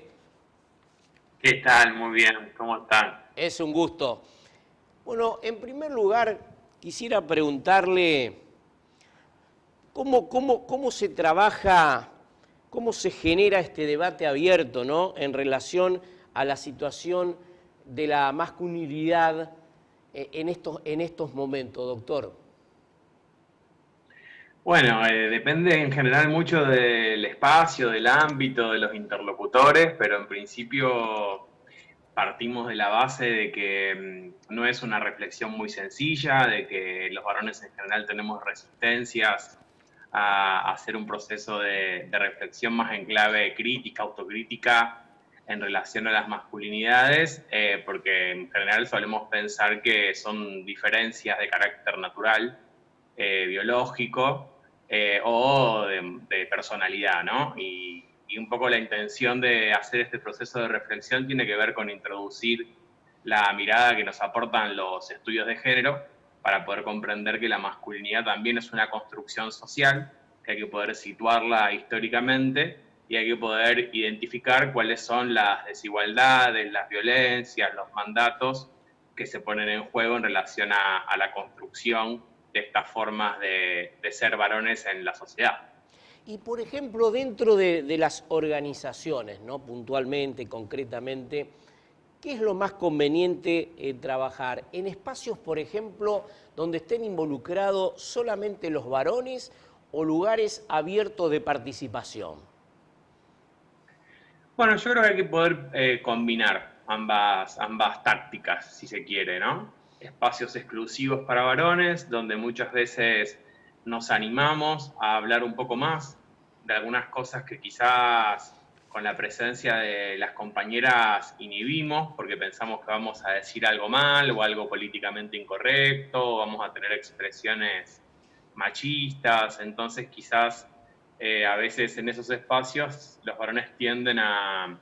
¿Qué tal? Muy bien. ¿Cómo están? Es un gusto. Bueno, en primer lugar, quisiera preguntarle cómo se trabaja, cómo se genera este debate abierto, ¿no?, en relación a la situación de la masculinidad en estos momentos, doctor. Bueno, depende en general mucho del espacio, del ámbito, de los interlocutores, pero en principio partimos de la base de que no es una reflexión muy sencilla, de que los varones en general tenemos resistencias a hacer un proceso de reflexión más en clave crítica, autocrítica, en relación a las masculinidades, porque en general solemos pensar que son diferencias de carácter natural, biológico, o de personalidad, ¿no? Y un poco la intención de hacer este proceso de reflexión tiene que ver con introducir la mirada que nos aportan los estudios de género para poder comprender que la masculinidad también es una construcción social, que hay que poder situarla históricamente y hay que poder identificar cuáles son las desigualdades, las violencias, los mandatos que se ponen en juego en relación a la construcción de estas formas de ser varones en la sociedad. Y, por ejemplo, dentro de las organizaciones, ¿no?, puntualmente, concretamente, ¿qué es lo más conveniente trabajar? ¿En espacios, por ejemplo, donde estén involucrados solamente los varones o lugares abiertos de participación? Bueno, yo creo que hay que poder combinar ambas tácticas, si se quiere, ¿no? Espacios exclusivos para varones, donde muchas veces nos animamos a hablar un poco más de algunas cosas que quizás con la presencia de las compañeras inhibimos, porque pensamos que vamos a decir algo mal o algo políticamente incorrecto, o vamos a tener expresiones machistas. Entonces quizás a veces en esos espacios los varones tienden a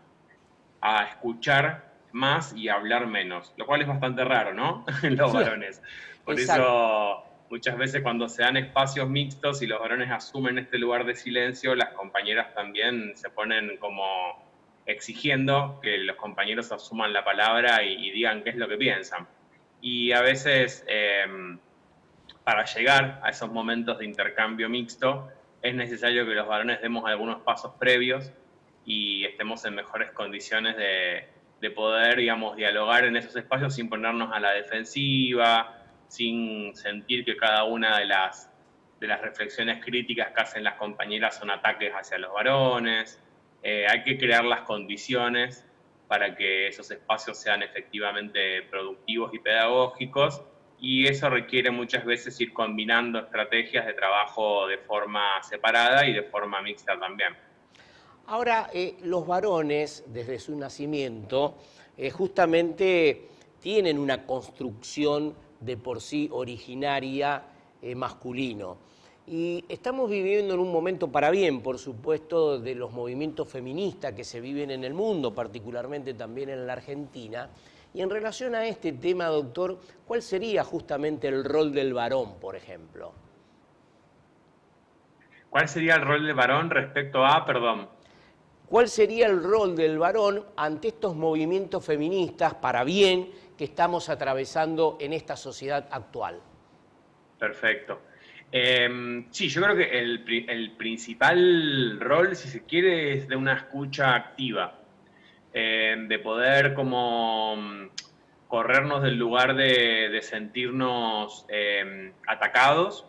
escuchar más y hablar menos, lo cual es bastante raro, ¿no? En los varones. Por eso muchas veces cuando se dan espacios mixtos y los varones asumen este lugar de silencio, las compañeras también se ponen como exigiendo que los compañeros asuman la palabra y digan qué es lo que piensan. Y a veces para llegar a esos momentos de intercambio mixto es necesario que los varones demos algunos pasos previos y estemos en mejores condiciones de poder, digamos, dialogar en esos espacios sin ponernos a la defensiva, sin sentir que cada una de las reflexiones críticas que hacen las compañeras son ataques hacia los varones. Hay que crear las condiciones para que esos espacios sean efectivamente productivos y pedagógicos, y eso requiere muchas veces ir combinando estrategias de trabajo de forma separada y de forma mixta también. Ahora, los varones, desde su nacimiento, justamente tienen una construcción de por sí originaria masculino. Y estamos viviendo en un momento para bien, por supuesto, de los movimientos feministas que se viven en el mundo, particularmente también en la Argentina. Y en relación a este tema, doctor, ¿cuál sería justamente el rol del varón, por ejemplo? ¿Cuál sería el rol del varón respecto a, perdón? ¿Cuál sería el rol del varón ante estos movimientos feministas para bien que estamos atravesando en esta sociedad actual? Perfecto. Sí, yo creo que el principal rol, si se quiere, es de una escucha activa, de poder como corrernos del lugar de sentirnos atacados,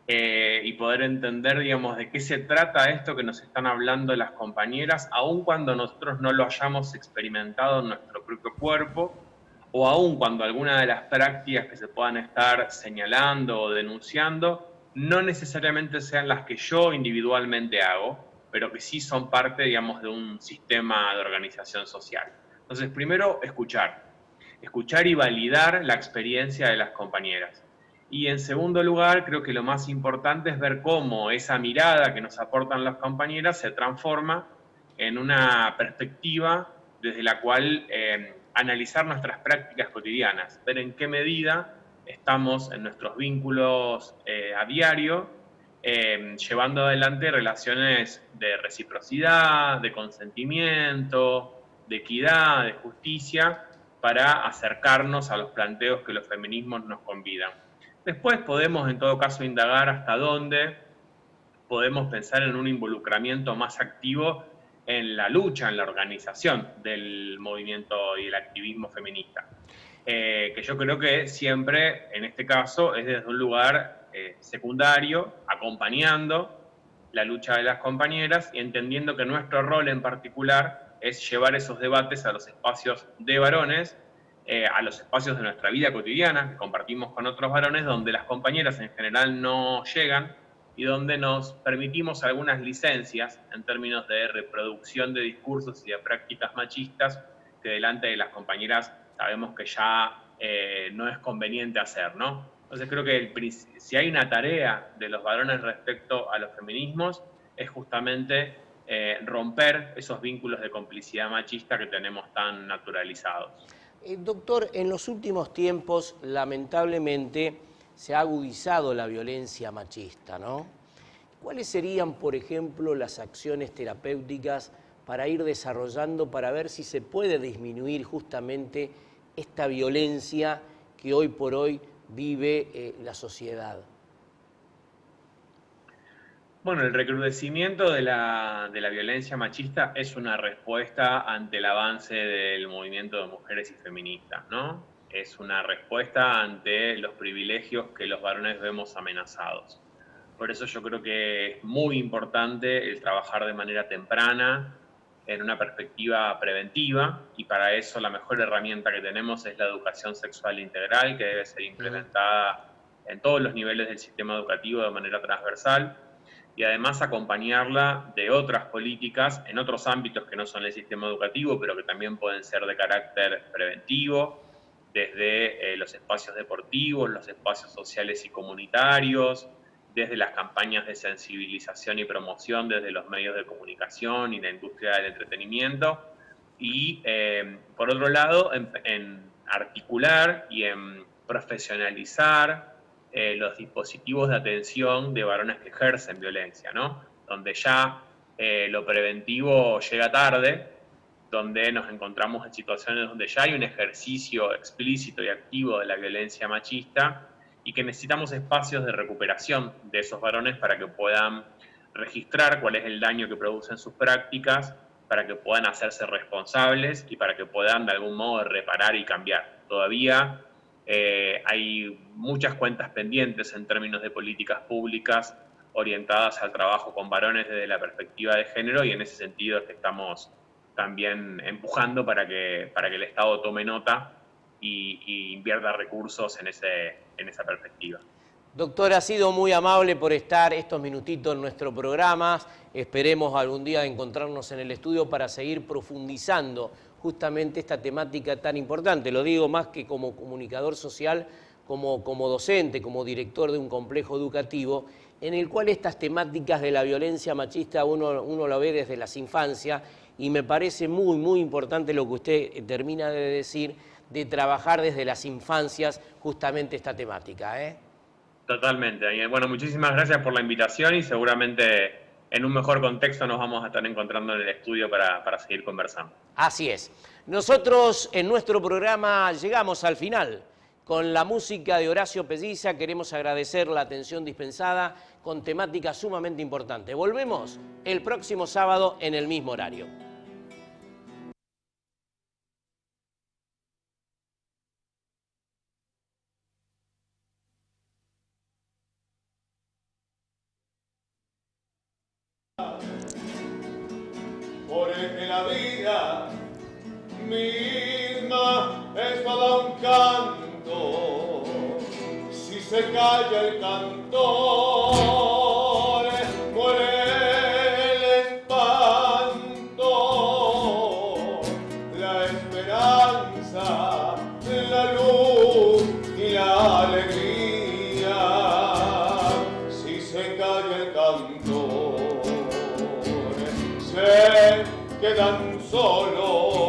y poder entender, digamos, de qué se trata esto que nos están hablando las compañeras, aun cuando nosotros no lo hayamos experimentado en nuestro propio cuerpo, o aun cuando alguna de las prácticas que se puedan estar señalando o denunciando no necesariamente sean las que yo individualmente hago, pero que sí son parte, digamos, de un sistema de organización social. Entonces, primero, escuchar y validar la experiencia de las compañeras. Y en segundo lugar, creo que lo más importante es ver cómo esa mirada que nos aportan las compañeras se transforma en una perspectiva desde la cual analizar nuestras prácticas cotidianas, ver en qué medida estamos en nuestros vínculos a diario, llevando adelante relaciones de reciprocidad, de consentimiento, de equidad, de justicia, para acercarnos a los planteos que los feminismos nos convidan. Después podemos, en todo caso, indagar hasta dónde podemos pensar en un involucramiento más activo en la lucha, en la organización del movimiento y el activismo feminista. Que yo creo que siempre, en este caso, es desde un lugar secundario, acompañando la lucha de las compañeras y entendiendo que nuestro rol en particular es llevar esos debates a los espacios de varones, a los espacios de nuestra vida cotidiana que compartimos con otros varones, donde las compañeras en general no llegan y donde nos permitimos algunas licencias en términos de reproducción de discursos y de prácticas machistas que delante de las compañeras sabemos que ya no es conveniente hacer, ¿no? Entonces creo que si hay una tarea de los varones respecto a los feminismos es justamente romper esos vínculos de complicidad machista que tenemos tan naturalizados. Doctor, en los últimos tiempos, lamentablemente, se ha agudizado la violencia machista, ¿no? ¿Cuáles serían, por ejemplo, las acciones terapéuticas para ir desarrollando, para ver si se puede disminuir justamente esta violencia que hoy por hoy vive la sociedad? Bueno, el recrudecimiento de la violencia machista es una respuesta ante el avance del movimiento de mujeres y feministas, ¿no? Es una respuesta ante los privilegios que los varones vemos amenazados. Por eso yo creo que es muy importante el trabajar de manera temprana, en una perspectiva preventiva, y para eso la mejor herramienta que tenemos es la educación sexual integral, que debe ser implementada en todos los niveles del sistema educativo de manera transversal, y además acompañarla de otras políticas en otros ámbitos que no son el sistema educativo, pero que también pueden ser de carácter preventivo, desde los espacios deportivos, los espacios sociales y comunitarios, desde las campañas de sensibilización y promoción, desde los medios de comunicación y la industria del entretenimiento, y por otro lado, en articular y en profesionalizar los dispositivos de atención de varones que ejercen violencia, ¿no? Donde ya lo preventivo llega tarde, donde nos encontramos en situaciones donde ya hay un ejercicio explícito y activo de la violencia machista y que necesitamos espacios de recuperación de esos varones para que puedan registrar cuál es el daño que producen sus prácticas, para que puedan hacerse responsables y para que puedan de algún modo reparar y cambiar. Todavía hay muchas cuentas pendientes en términos de políticas públicas orientadas al trabajo con varones desde la perspectiva de género, y en ese sentido es que estamos también empujando para que el Estado tome nota y invierta recursos en esa perspectiva. Doctor, ha sido muy amable por estar estos minutitos en nuestro programa. Esperemos algún día encontrarnos en el estudio para seguir profundizando justamente esta temática tan importante. Lo digo más que como comunicador social, como docente, como director de un complejo educativo, en el cual estas temáticas de la violencia machista uno lo ve desde las infancias, y me parece muy, muy importante lo que usted termina de decir, de trabajar desde las infancias justamente esta temática, ¿eh? Totalmente, Daniel. Bueno, muchísimas gracias por la invitación y seguramente en un mejor contexto nos vamos a estar encontrando en el estudio para seguir conversando. Así es. Nosotros en nuestro programa llegamos al final. Con la música de Horacio Pelliza queremos agradecer la atención dispensada con temática sumamente importante. Volvemos el próximo sábado en el mismo horario. Porque la vida misma es todo un se calla el cantor, muere el espanto, la esperanza, la luz y la alegría. Si se calla el cantor, se quedan solos